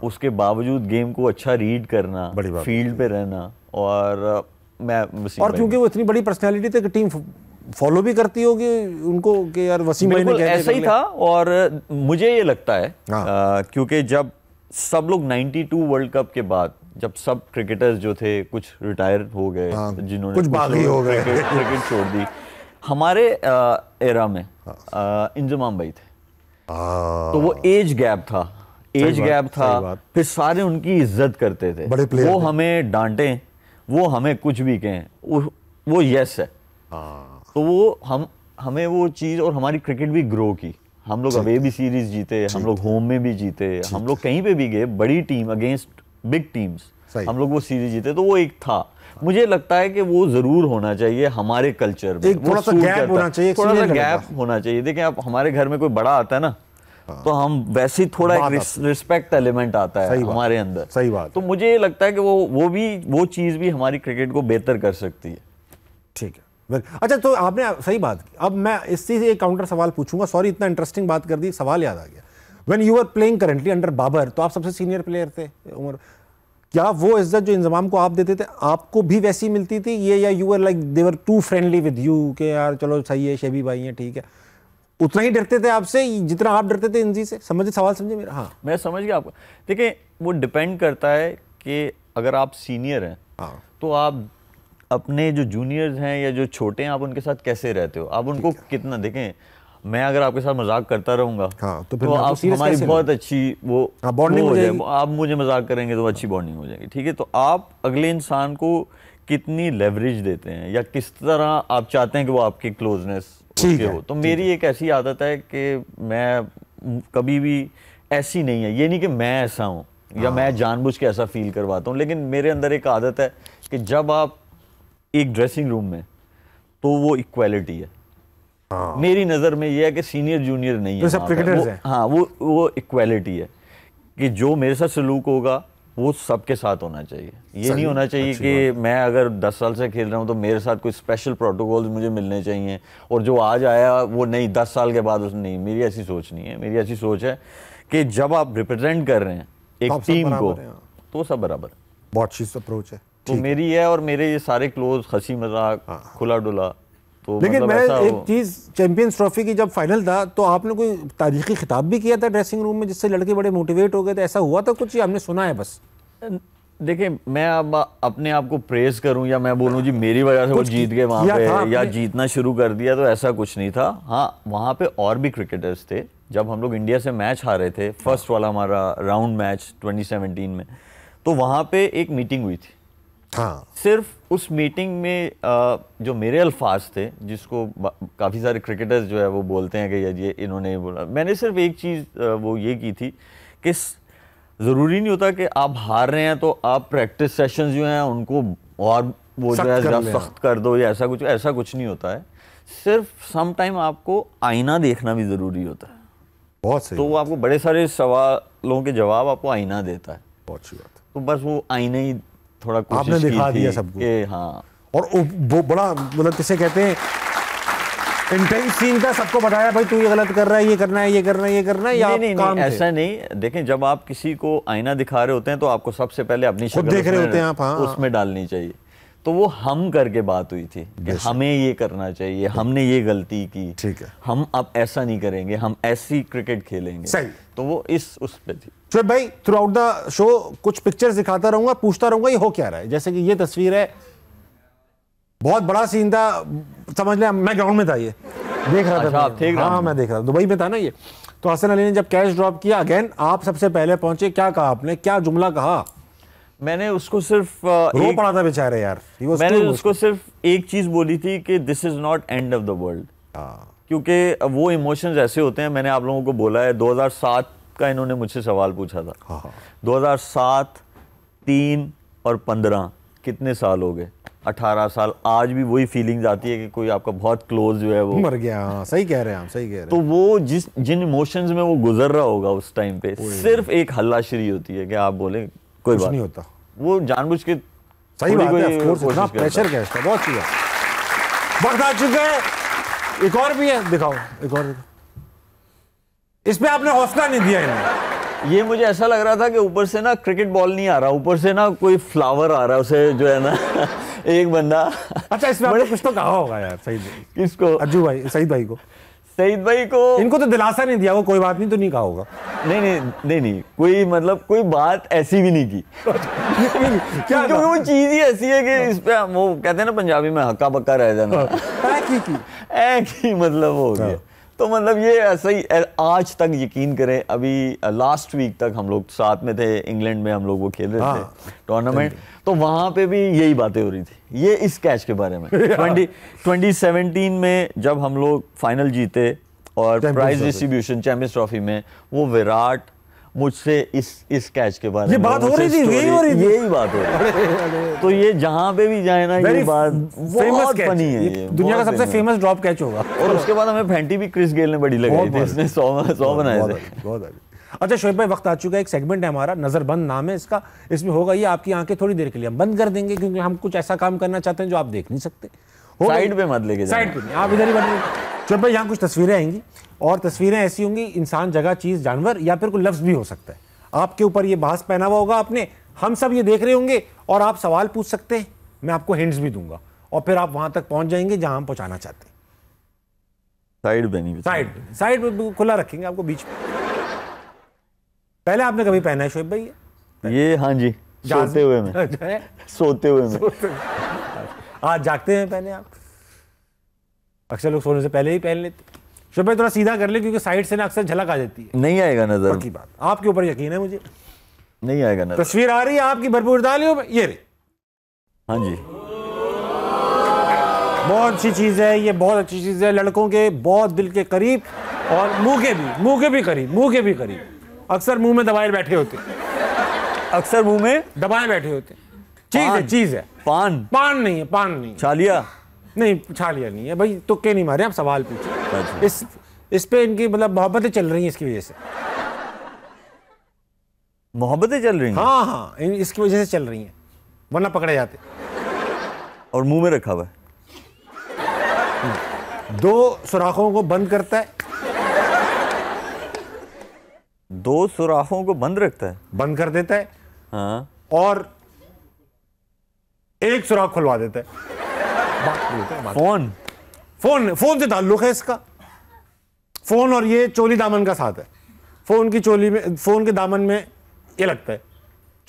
उसके बावजूद गेम को अच्छा रीड करना, फील्ड पे रहना, और क्योंकि वो इतनी बड़ी पर्सनैलिटी थी कि टीम फॉलो भी करती होगी उनको कि यार वसीम भाई ने क्या ऐसा ही था। और मुझे ये लगता है क्योंकि जब सब लोग 92 वर्ल्ड कप के बाद, जब सब क्रिकेटर्स जो थे कुछ रिटायर हो गए, जिन्होंने कुछ बागी हो गए, क्रिकेट छोड़ दी, हमारे एरा में इंजमाम भाई थे। तो वो एज गैप था, फिर सारे उनकी इज्जत करते थे। वो हमें डांटे, वो हमें कुछ भी कहें, वो यस है। तो वो हमें वो चीज़, और हमारी क्रिकेट भी ग्रो की। हम लोग अवे भी सीरीज जीते, हम लोग होम में भी जीते, हम लोग कहीं पे भी गए, बड़ी टीम अगेंस्ट बिग टीम्स, हम लोग वो सीरीज जीते। तो वो एक था, मुझे लगता है कि वो जरूर होना चाहिए हमारे कल्चर में, थोड़ा सा गैप होना चाहिए। देखें, आप हमारे घर में कोई बड़ा आता है ना, तो हम वैसे ही थोड़ा रिस्पेक्ट एलिमेंट आता है हमारे अंदर। सही बात। तो मुझे लगता है कि वो चीज़ भी हमारी क्रिकेट को बेहतर कर सकती है। ठीक है, अच्छा, तो आपने सही बात की। अब मैं इससे एक काउंटर सवाल पूछूंगा। सॉरी, इतना इंटरेस्टिंग बात कर दी, सवाल याद आ गया। When you are playing currently under Babar, तो आप सबसे सीनियर प्लेयर थे उम्र, क्या वो इज्जत जो इंजमाम को आप देते थे आपको भी वैसी मिलती थी ये, या you are like they were too friendly with you कि यार चलो सही है, शेबी भाई हैं, ठीक है, उतना ही डरते थे आपसे जितना आप डरते थे इंजी से? सवाल समझे मेरा? हाँ, मैं समझ गया आपको। देखिए, वो डिपेंड करता है कि अगर आप सीनियर हैं तो आप अपने जो जूनियर्स हैं या जो छोटे हैं, आप उनके साथ कैसे रहते हो, आप उनको कितना। देखें, मैं अगर आपके साथ मजाक करता रहूंगा तो फिर आप हमारी बहुत अच्छी वो बॉन्डिंग हो जाएगी। आप मुझे मजाक करेंगे तो अच्छी बॉन्डिंग हो जाएगी, ठीक है। तो आप अगले इंसान को कितनी लेवरेज देते हैं, या किस तरह आप चाहते हैं कि वो आपकी क्लोजनेस हो। तो मेरी एक ऐसी आदत है कि मैं कभी भी ऐसी नहीं है, ये नहीं कि मैं ऐसा हूँ या मैं जानबूझ के ऐसा फील करवाता हूँ, लेकिन मेरे अंदर एक आदत है कि जब आप एक ड्रेसिंग रूम में, तो वो इक्वालिटी है। मेरी नज़र में ये है कि सीनियर जूनियर नहीं है, सब क्रिकेटर्स हैं। हाँ, वो इक्वालिटी है कि जो मेरे साथ सलूक होगा वो सबके साथ होना चाहिए। ये नहीं होना चाहिए कि मैं अगर 10 साल से खेल रहा हूँ तो मेरे साथ कोई स्पेशल प्रोटोकॉल्स मुझे मिलने चाहिए, और जो आज आया वो नहीं 10 साल के बाद नहीं। मेरी ऐसी सोच नहीं है। मेरी ऐसी सोच है कि जब आप रिप्रेजेंट कर रहे हैं एक टीम को, तो सब बराबर। बहुत अच्छी अप्रोच है। तो मेरी है, और मेरे ये सारे क्लोज, हंसी मजाक, खुला डुला, तो लेकिन मतलब मैं ऐसा एक चीज, चैंपियंस ट्रॉफी की जब फाइनल था तो आपने कोई तारीखी खिताब भी किया था ड्रेसिंग रूम में, जिससे लड़के बड़े मोटिवेट हो गए थे, ऐसा हुआ था कुछ, या हमने सुना है बस? देखिए, मैं अब अपने आप को प्रेज करूं या मैं बोलूं जी मेरी वजह से वो जीत गए वहां पे या जीतना शुरू कर दिया, तो ऐसा कुछ नहीं था। हाँ, वहां पे और भी क्रिकेटर्स थे। जब हम लोग इंडिया से मैच हारे थे, फर्स्ट वाला हमारा राउंड मैच 2017 में, तो वहां पे एक मीटिंग हुई थी। हाँ, सिर्फ उस मीटिंग में जो मेरे अल्फाज थे, जिसको काफ़ी सारे क्रिकेटर्स जो है वो बोलते हैं कि ये इन्होंने बोला, मैंने सिर्फ एक चीज़ वो ये की थी कि ज़रूरी नहीं होता कि आप हार रहे हैं तो आप प्रैक्टिस सेशंस जो हैं उनको और वो जो है सख्त कर दो या ऐसा कुछ नहीं होता है। सिर्फ सम टाइम आपको आईना देखना भी ज़रूरी होता है। बहुत सही। तो वो आपको बड़े सारे सवालों के जवाब आपको आईना देता है। बहुत अच्छी बात। तो बस वो आईना ही थोड़ा कोशिश आपने दिखा दिया थी सबको कि हाँ, और वो बड़ा मतलब किसे कहते हैं, इंटेंस सीन था, सबको बताया भाई तू ये गलत कर रहा है, ये करना है, ये करना है, ये करना है, या नहीं, काम ऐसा नहीं। देखें, जब आप किसी को आईना दिखा रहे होते हैं तो आपको सबसे पहले अपनी शक्ल देख रहे होते हैं आप, हाँ, उसमें डालनी चाहिए। तो वो हम करके बात हुई थी कि हमें ये करना चाहिए, हमने ये गलती की, ठीक है, हम अब ऐसा नहीं करेंगे, हम ऐसी क्रिकेट खेलेंगे। सही। तो वो उस पे थी। शुएब भाई, थ्रू आउट द शो कुछ पिक्चर्स दिखाता रहूंगा, पूछता रहूंगा ये हो क्या रहा है। जैसे कि ये तस्वीर है, बहुत बड़ा सीन था, समझ लें मैं ग्राउंड में था, ये देख रहा था। आप थे? हाँ, मैं देख रहा था, दुबई में था ना ये। तो हसन अली ने जब कैच ड्रॉप किया, अगेन आप सबसे पहले पहुंचे, क्या कहा आपने, क्या जुमला कहा? मैंने उसको सिर्फ रो पड़ा था बेचारे यार। मैंने उसको सिर्फ एक चीज बोली थी कि this is not end of the world, क्योंकि वो इमोशंस ऐसे होते हैं। मैंने आप लोगों को बोला है 2007 का इन्होंने मुझसे सवाल पूछा था। 2007, 3 और 15 कितने साल हो गए? 18 साल। आज भी वही फीलिंग्स आती है कि कोई आपका बहुत क्लोज जो है वो मर गया। हाँ, सही कह रहे हैं आप, सही कह रहे हैं। तो वो जिन इमोशंस में वो गुजर रहा होगा उस टाइम पे, सिर्फ एक हल्लाशेरी होती है कि आप बोले कोई बात नहीं होता। वो जानबूझ के सही बात है, ऑफ कोर्स, इतना प्रेशर क्या है, बहुत चीज़ है। वक्त आ चुका है, एक और भी है, दिखाओ एक और। इसमें आपने हौसला नहीं दिया इन्हें। ये मुझे ऐसा लग रहा था कि ऊपर से ना क्रिकेट बॉल नहीं आ रहा, ऊपर से ना कोई फ्लावर आ रहा है, उसे जो है ना एक बंदा। अच्छा, इसमें आपने कुछ तो कहा होगा यार सईद भाई। किसको? अज्जू भाई, सईद भाई को। सईद भाई को इनको तो दिलासा नहीं दिया, वो कोई बात नहीं तो नहीं कहा होगा। नहीं, कोई मतलब कोई बात ऐसी भी नहीं की। क्या? क्योंकि वो चीज ही ऐसी है कि इस पे वो कहते हैं ना पंजाबी में हक्का बक्का रह जाना। एक ही मतलब हो गया। तो मतलब ये ऐसा ही आज तक यकीन करें, अभी लास्ट वीक तक हम लोग साथ में थे, इंग्लैंड में हम लोग वो खेल रहे थे टूर्नामेंट, तो वहां पे भी यही बातें हो रही थी ये इस कैच के बारे में। 2017 में जब हम लोग फाइनल जीते और प्राइज डिस्ट्रीब्यूशन चैंपियंस ट्रॉफी में, वो विराट मुझसे इस कैच के बारे में बात हो रही थी, यही बात हो रही थी। तो ये जहां पे भी जाए ना, ये बात बहुत फनी है, ये दुनिया का सबसे फेमस ड्रॉप कैच होगा। और उसके बाद हमें फैंटी भी क्रिस गेल ने बड़ी लगाई थी, इसने 100 बनाए थे। अच्छा शुएब भाई, वक्त आ चुका है, एक सेगमेंट है हमारा, नजरबंद नाम है इसका। इसमें होगा ये, आपकी आंखें थोड़ी देर के लिए हम बंद कर देंगे, क्योंकि हम कुछ ऐसा काम करना चाहते हैं जो आप देख नहीं सकते। साइड पे मत लेके साइड पे नहीं, आप इधर ही बन। शुएब भाई, यहाँ कुछ तस्वीरें आएंगी और तस्वीरें ऐसी होंगी, इंसान, जगह, चीज, जानवर या फिर कोई लफ्ज भी हो सकता है। आपके ऊपर ये बास पहना हुआ होगा आपने, हम सब ये देख रहे होंगे और आप सवाल पूछ सकते हैं, मैं आपको हिंट्स भी दूंगा और फिर आप वहां तक पहुंच जाएंगे जहां हम पहुंचाना चाहते हैं। साइड पे नहीं, साइड पे खुला रखेंगे आपको, बीच में। पहले आपने कभी पहना है शुएब भाई ये? हाँ जी, सोते हुए में। सोते हुए में। आज जागते हैं पहने आप? अक्सर लोग सोने से पहले ही पहन लेते। शुएब भाई थोड़ा सीधा कर ले, क्योंकि साइड से ना अक्सर झलक आ जाती है। नहीं आएगा नजर की बात, आपके ऊपर यकीन है मुझे। नहीं आएगा नजर। तस्वीर आ रही है आपकी, भरपूर डालियो, ये रे। हाँ जी, बहुत अच्छी चीज है ये, बहुत अच्छी चीज है, लड़कों के बहुत दिल के करीब और मुंह के भी करीब। अक्सर मुंह में दबाए बैठे होते, अक्सर मुंह में दबाए बैठे होते। चीज है। पान नहीं है। छालिया नहीं, छालिया नहीं है भाई, तुक्के नहीं मारे, आप सवाल पूछे। इस पे इनकी मतलब मोहब्बतें चल रही हैं, इसकी वजह से मोहब्बतें चल रही हैं। हाँ, इसकी वजह से चल रही हैं, वरना पकड़े जाते। और मुंह में रखा हुआ है, 2 सुराखों को बंद करता है। 2 सुराखों को बंद रखता है, बंद कर देता है। हाँ, और 1 सुराख खुलवा देता है। फोन से ताल्लुक है इसका। फोन और ये चोली दामन का साथ है। फोन की चोली में, फोन के दामन में ये लगता है,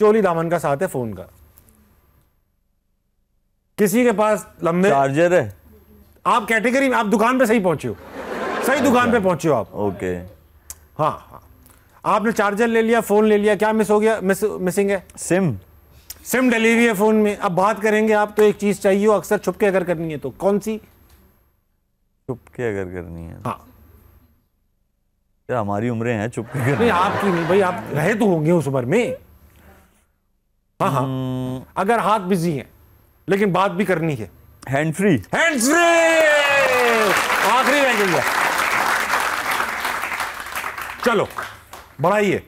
चोली दामन का साथ है फोन का। किसी के पास लंबे चार्जर है। आप कैटेगरी में, आप दुकान पे सही पहुंचे हो, सही दुकान पे पहुंचे हो आप। ओके। हाँ हाँ, आपने चार्जर ले लिया, फोन ले लिया, क्या मिस हो गया? मिसिंग है सिम। सिम डली हुई है फोन में। अब बात करेंगे आप, तो एक चीज चाहिए हो अक्सर छुप के अगर करनी है, तो कौन सी? चुप के अगर करनी है। हाँ, यार हमारी उम्रें हैं चुप के नहीं करनी। आपकी नहीं भाई, आप रहे तो होंगे उस उम्र में। हाँ हाँ, अगर हाथ बिजी है लेकिन बात भी करनी है। Hand free. हैंड्स फ्री, आखिरी रह गई है। चलो बढ़ाइए,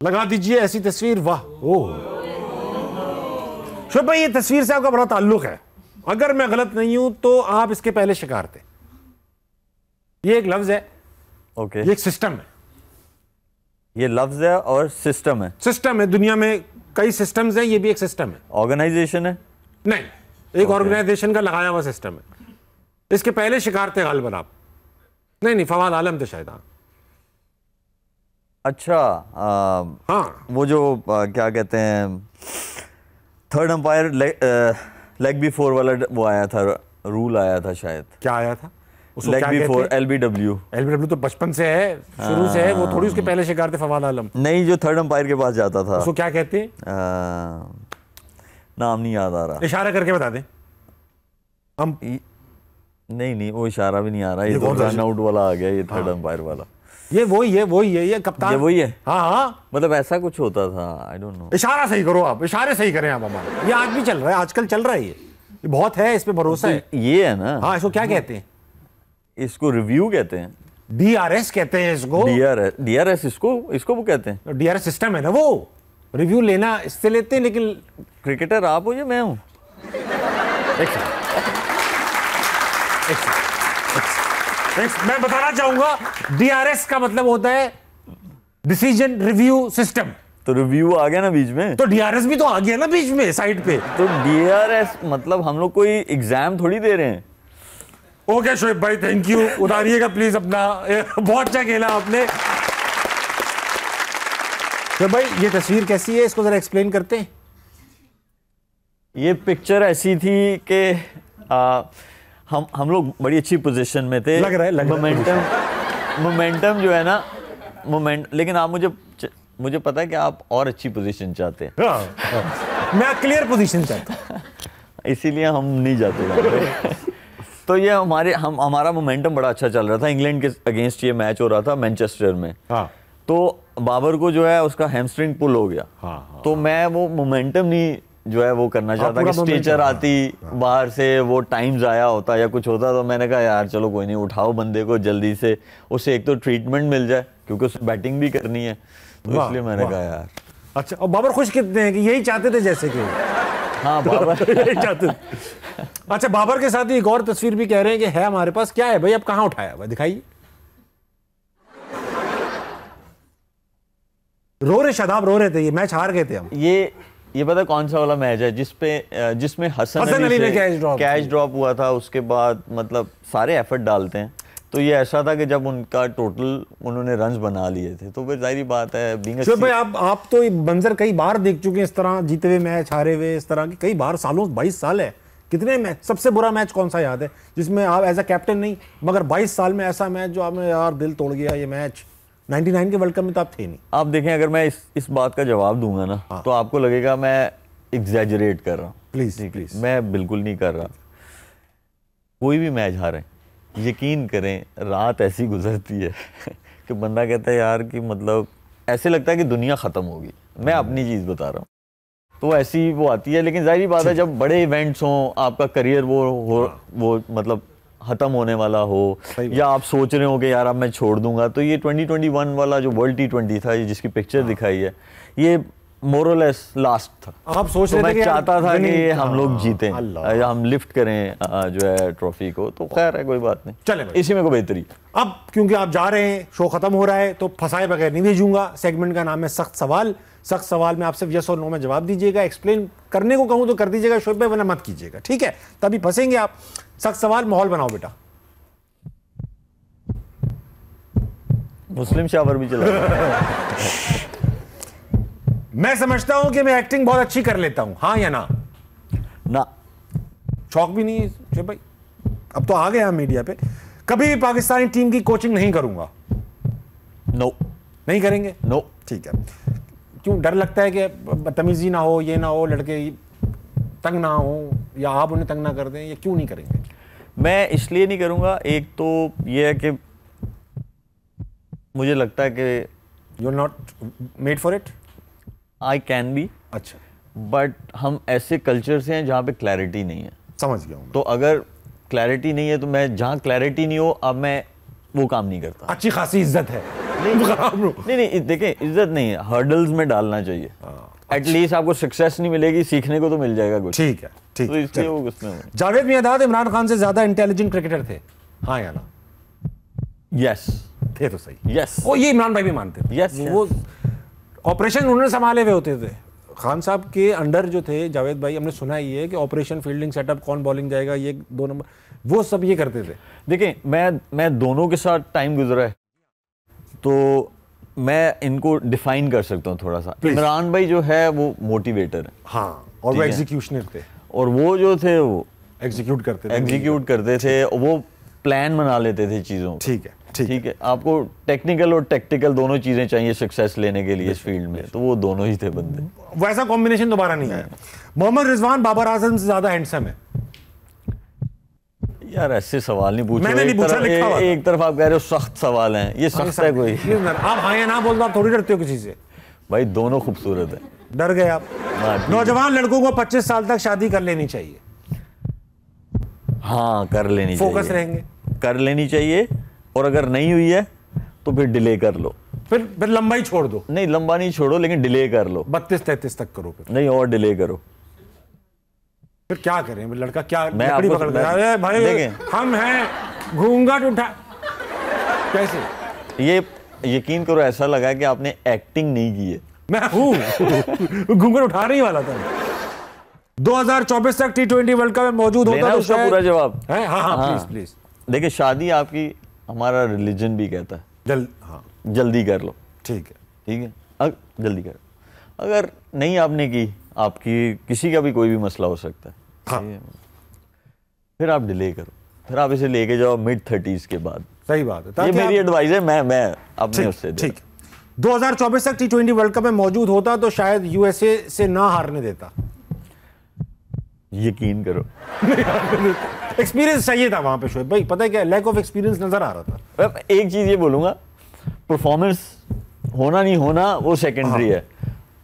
लगा दीजिए ऐसी तस्वीर। वाह, ओह शुभ भाई, ये तस्वीर से आपका बड़ा ताल्लुक है। अगर मैं गलत नहीं हूं तो आप इसके पहले शिकार थे। ये एक लफ्ज है, ओके। ये एक सिस्टम है। ये लफ्ज है और सिस्टम है। सिस्टम है, दुनिया में कई सिस्टम्स हैं, ये भी एक सिस्टम है। ऑर्गेनाइजेशन है। नहीं, एक ऑर्गेनाइजेशन का लगाया हुआ सिस्टम है। इसके पहले शिकार थे गालिबन आप। नहीं, फवाद आलम थे शायद। अच्छा, हाँ, वो जो क्या कहते हैं, थर्ड अंपायर लेग बिफोर वाला वो आया था, रूल आया था शायद। क्या आया था? उसको लेग क्या बिफोर, कहते हैं? LBW। LBW तो बचपन से है, शुरू से है। वो थोड़ी उसके पहले शिकार थे फवाद आलम। नहीं, जो थर्ड अंपायर के पास जाता था। उसको क्या कहते हैं? नाम नहीं याद आ रहा। इशारा करके बता दें हम। नहीं, वो इशारा भी नहीं आ रहा। ये ये तो कौन सा रन आउट वाला आ गया, ये थर्ड अंपायर वाला। ये वही है, ये कप्तान। ये वही है। हाँ हाँ, मतलब ऐसा कुछ होता था, आई डोंट नो। इशारा सही करो आप, इशारे सही करें आप हमारे। ये आज भी चल रहा है, आजकल चल रहा है। ये बहुत है, इस पे भरोसा है। ये है ना। हाँ, इसको क्या कहते हैं? इसको रिव्यू कहते हैं। DRS कहते हैं इसको। DRS इसको वो कहते हैं। DRS सिस्टम है ना, वो रिव्यू लेना इससे लेते हैं। लेकिन क्रिकेटर आप हो या मैं हूँ? मैं बताना चाहूंगा, DRS का मतलब होता है डिसीजन रिव्यू सिस्टम। तो रिव्यू आ गया ना बीच में, तो DRS भी तो आ गया ना बीच में, साइड पे। तो DRS मतलब हम लोग कोई एग्जाम थोड़ी दे रहे हैं। ओके शोएब भाई, थैंक यू। उतारिएगा प्लीज अपना, बहुत अच्छा खेला आपने। तो भाई ये तस्वीर कैसी है, इसको जरा एक्सप्लेन करते हैं। ये पिक्चर ऐसी थी कि हम लोग बड़ी अच्छी पोजीशन में थे। लग रहा है मोमेंटम जो है ना, लेकिन आप मुझे पता है कि आप और अच्छी पोजीशन चाहते हैं। हाँ, मैं क्लियर पोजीशन चाहता हूं, इसीलिए हम नहीं जाते वहाँ पे। तो ये हमारा मोमेंटम बड़ा अच्छा चल रहा था। इंग्लैंड के अगेंस्ट ये मैच हो रहा था मैनचेस्टर में। हाँ, तो बाबर को जो है उसका हैमस्ट्रिंग पुल हो गया। हाँ, तो मैं वो मोमेंटम नहीं जो है वो करना चाहता कि स्टेचर आती बाहर से, वो टाइम ज़ाया होता या कुछ होता। तो मैंने कहा यार चलो कोई नहीं, उठाओ बंदे को जल्दी से, उसे एक तो ट्रीटमेंट मिल जाए क्योंकि उसे बैटिंग भी करनी है। तो इसलिए मैंने कहा यार। अच्छा, और बाबर खुश कितने हैं कि यही चाहते थे जैसे कि। हाँ, बाबर यही चाहते थे। अच्छा, बाबर के साथ ही एक और तस्वीर भी कह रहे हैं कि है हमारे पास। क्या है भाई, अब कहाँ उठाया भाई, दिखाइए। शादाब रो रहे थे, ये मैच हार गए थे हम। ये पता कौन सा वाला मैच है जिसमें हसन अली ने से कैच ड्रॉप हुआ था। उसके बाद मतलब सारे एफर्ट डालते हैं। तो ये ऐसा था कि जब उनका टोटल उन्होंने रन्स बना लिए थे, तो फिर जाहिर बात है बीइंग भाई आप तो ये मंजर कई बार देख चुके हैं, इस तरह जीते हुए मैच, हारे हुए, इस तरह की कई बार, सालों 22 साल है। कितने मैच, सबसे बुरा मैच कौन सा याद है जिसमें आप एज अ कैप्टन नहीं, मगर 22 साल में ऐसा मैच जो आपने यार दिल तोड़ गया? ये मैच 99 के वर्ल्ड कप में तो आप थे नहीं। आप देखें, अगर मैं इस बात का जवाब दूंगा ना, तो आपको लगेगा मैं एग्जैजरेट कर रहा हूँ। प्लीज, मैं बिल्कुल नहीं कर रहा। कोई भी मैच हारे, यकीन करें रात ऐसी गुजरती है कि बंदा कहता है यार कि मतलब ऐसे लगता है कि दुनिया ख़त्म होगी। मैं अपनी चीज़ बता रहा हूँ, तो ऐसी वो आती है। लेकिन जाहिर बात है जब बड़े इवेंट्स हों, आपका करियर वो मतलब ख़त्म होने वाला हो, या आप सोच रहे हो कि यार अब मैं छोड़ दूंगा, तो ये 2021 वाला जो वर्ल्ड T20 था, ये जिसकी पिक्चर दिखाई है, ये मोरलेस लास्ट था। आप सोच रहे थे मैं कि चाहता था कि हम लोग जीतें या हम लिफ्ट करें जो है ट्रॉफी को। तो खैर है, कोई बात नहीं, चले इसी में कोई बेहतरी। अब क्योंकि आप जा रहे हैं, शो खत्म हो रहा है, तो फंसाए बगैर नहीं भेजूंगा। सेगमेंट का नाम है सख्त सवाल। सख्त सवाल में आप सिर्फ यस और नो में जवाब दीजिएगा, एक्सप्लेन करने को कहूं तो कर दीजिएगा शोएब भाई, वरना मत कीजिएगा, ठीक है? तभी फंसेंगे आप। सख्त सवाल, माहौल बनाओ बेटा। मुस्लिम शावर भी चला मैं समझता हूं कि मैं एक्टिंग बहुत अच्छी कर लेता हूं, हाँ या ना? ना। शौक भी नहीं है शोएब भाई? अब तो आ गए हम मीडिया पे। कभी भी पाकिस्तानी टीम की कोचिंग नहीं करूंगा? नो। नहीं करेंगे? नो। ठीक है। क्यों डर लगता है कि बदतमीजी ना हो, ये ना हो, लड़के तंग ना हो, या आप उन्हें तंग ना कर दें, या क्यों नहीं करेंगे? मैं इसलिए नहीं करूंगा, एक तो ये है कि मुझे लगता है कि you are not made for it. I can be, अच्छा, बट हम ऐसे कल्चर से हैं जहाँ पे क्लैरिटी नहीं है। समझ गया हूं। तो अगर क्लैरिटी नहीं है तो मैं जहाँ क्लैरिटी नहीं हो, अब मैं वो काम नहीं करता। अच्छी खासी इज्जत है। नहीं, देखें, इज्जत नहीं है, हर्डल्स में डालना चाहिए। एटलीस्ट आपको सक्सेस नहीं मिलेगी, सीखने को तो मिल जाएगा कुछ। ठीक है, ठीक तो है। इसलिए वो उसमें जावेद मियांदाद इमरान खान से ज्यादा इंटेलिजेंट क्रिकेटर थे, हाँ या ना? यस थे तो सही। यस। वो ये इमरान भाई भी मानते थे। Yes, वो ऑपरेशन उन्होंने संभाले हुए होते थे। खान साहब के अंडर जो थे जावेद भाई, हमने सुना ही है कि ऑपरेशन, फील्डिंग सेटअप, कौन बॉलिंग जाएगा, ये 2 नंबर, वो सब ये करते थे। देखें, मैं दोनों के साथ टाइम गुजरा है, तो मैं इनको डिफाइन कर सकता हूँ थोड़ा सा। इमरान भाई जो है वो मोटिवेटर है, हाँ, और वो एग्जीक्यूशनर थे, और वो जो थे वो एग्जीक्यूट करते थे, वो प्लान बना लेते थे चीज़ों को। ठीक है, ठीक है। आपको टेक्निकल और टैक्टिकल दोनों चीज़ें चाहिए सक्सेस लेने के लिए इस फील्ड में, तो वो दोनों ही थे बंदे। वैसा कॉम्बिनेशन दोबारा नहीं आया। मोहम्मद रिजवान बाबर आजम से ज्यादा हैंडसम है? यार ऐसे सवाल नहीं पूछो। मैंने नहीं पूछा, लिखा हुआ था। एक तरफ आप कह रहे हो सख्त सवाल हैं, ये सख्त है कोई? आप हाँ या ना बोल दो, आप थोड़ी डरते हो किसी से। भाई दोनों खूबसूरत है। डर गए आप? नौजवान लड़कों को 25 साल तक शादी कर लेनी चाहिए? हाँ, कर लेनी चाहिए। फोकस रहेंगे? कर लेनी चाहिए, और अगर नहीं हुई है तो फिर डिले कर लो। फिर लंबाई छोड़ दो? नहीं, लंबा नहीं छोड़ो, लेकिन डिले कर लो। 32-33 तक करो फिर? नहीं, और डिले करो। फिर क्या करें? लड़का क्या मैं लकड़ी आपको- पकड़ के, मैं- अरे भाई देखें। हम हैं, घूंघट उठा, कैसे? ये यकीन करो, ऐसा लगा कि आपने एक्टिंग नहीं की है। मैं हूं घूंघट उठा नहीं वाला था। 2024 तक T20 वर्ल्ड कप में मौजूद लेना होता है तो उसका शायद- पूरा जवाब? है? हाँ हाँ, हाँ। प्लीज। देखिए, शादी आपकी, हमारा रिलीजन भी कहता है हाँ, जल्दी कर लो। ठीक है। ठीक है, जल्दी करो। अगर नहीं आपने की, आपकी किसी का भी कोई भी मसला हो सकता है, हाँ। ठीक है? फिर आप डिले करो, फिर आप इसे लेके जाओ मिड-30s के बाद। सही बात है। ये ताकि मेरी आप- एडवाइस है, मैं अपने उससे ठीक। 2024 तक T20 वर्ल्ड कप में मौजूद होता तो शायद यूएसए से ना हारने देता। यकीन करो। एक्सपीरियंस चाहिए था वहां पे शोएब भाई, पता है क्या, लैक ऑफ एक्सपीरियंस नजर आ रहा था। अब एक चीज ये बोलूंगा, परफॉर्मेंस होना नहीं होना वो सेकेंडरी है,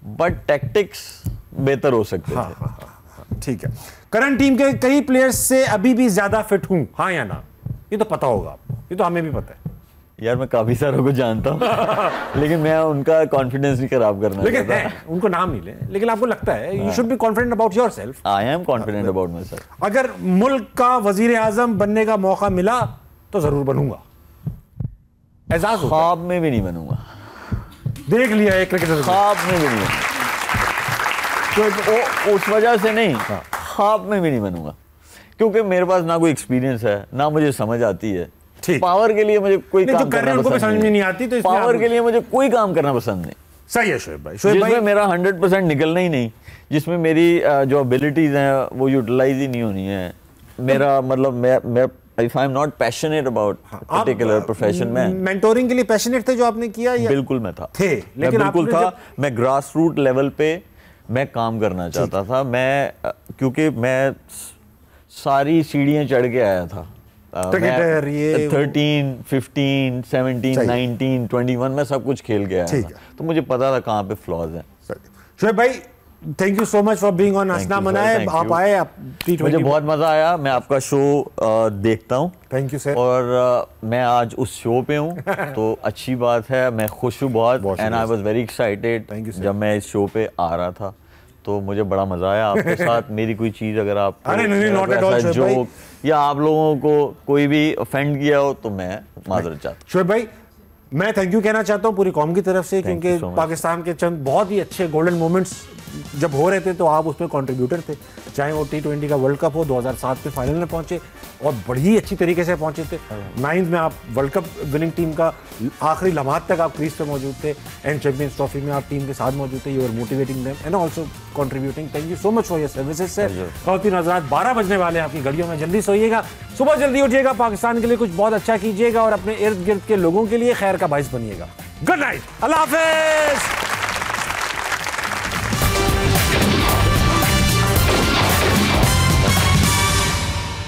बट टैक्टिक्स बेहतर हो सकते थे। हाँ, ठीक है। करंट टीम के कई प्लेयर्स से अभी भी ज्यादा फिट हूं, हाँ या ना? ये तो पता होगा आपको, ये तो हमें भी पता है। यार मैं काफी सारों को जानता हूँ लेकिन मैं उनका कॉन्फिडेंस नहीं खराब करना लेकिन चाहता। उनको नाम नहीं ले, लेकिन आपको लगता है you should be confident about yourself. I am confident about my self. अगर मुल्क का वजीर आजम बनने का मौका मिला तो जरूर बनूंगा। एजाज होगा। ख्वाब में भी नहीं बनूंगा। देख लिया है क्रिकेटर, ख्वाब में भी नहीं बनूंगा। तो उस वजह से नहीं, ख्वाब में भी नहीं बनूंगा, क्योंकि मेरे पास ना कोई एक्सपीरियंस है, ना मुझे समझ आती है। ठीक। पावर के लिए मुझे कोई नहीं, काम जो कर रहे करना हैं उनको भी पसंद समझ में नहीं आती, तो इसलिए पावर आप- के लिए मुझे कोई काम करना पसंद नहीं। सही है शोएब भाई। शोएब भाई जिसमें मेरा 100% निकलना ही नहीं, जिसमें मेरी जो एबिलिटीज हैं वो यूटिलाइज ही नहीं होनी है। मेरा मतलब मैं if I am not passionate about particular profession में। मेंटोरिंग के लिए पैशनेट थे जो आपने किया, या बिल्कुल मैं था, थे, मैं लेकिन बिल्कुल आपने था। जब- मैं ग्रास रूट लेवल पे मैं काम करना चाहता था। मैं क्योंकि मैं सारी सीढ़ियाँ चढ़ के आया था। क्रिकेटर, ये 13, 15, 17, सही। 19, 21 में सब कुछ खेल के आया ठीक था, है। तो मुझे पता था कहाँ पे फ्लॉज हैं। शोएब भाई thank you so much for being on हंसना you, sir. मनाए। Thank आप you. आए, आप T20 मुझे बहुत मजा आया, मैं आपका शो देखता हूँ। Thank you sir. और मैं आज उस शो पे हूँ तो अच्छी बात है, मैं खुश हूँ बहुत। And I was very excited Thank you, sir. जब मैं इस शो पे आ रहा था, तो मुझे बड़ा मजा आया आपके साथ। मेरी कोई चीज़ अगर आप अरे नहीं, not at all, शोएब भाई। जोक या आप लोगों को कोई भी ऑफेंड किया हो तो मैं माजरत चाहता शोएब भाई मैं थैंक यू कहना चाहता हूँ पूरी कौम की तरफ से, Thank you क्योंकि so much. पाकिस्तान के चंद बहुत ही अच्छे गोल्डन मोमेंट्स जब हो रहे थे तो आप उसमें कंट्रीब्यूटर थे, चाहे वो T20 का वर्ल्ड कप हो, 2007 में फाइनल में पहुंचे और बड़ी अच्छी तरीके से पहुंचे थे। 9th में आप वर्ल्ड कप विनिंग टीम का आखिरी लम्हात तक आप क्रीज पे मौजूद थे, एंड चैंपियंस ट्रॉफी में आप टीम के साथ मौजूद थे। You are motivating them and also contributing. Thank you so much for your services sir. खातिन हज़रात 12 बजने वाले हैं आपकी घड़ियों में, जल्दी सोइएगा, सुबह जल्दी उठिएगा, पाकिस्तान के लिए कुछ बहुत अच्छा कीजिएगा और अपने इर्द गिर्द के लोगों के लिए खैर का बाइस बनिएगा। गुड नाइट, अल्लाह हाफिज।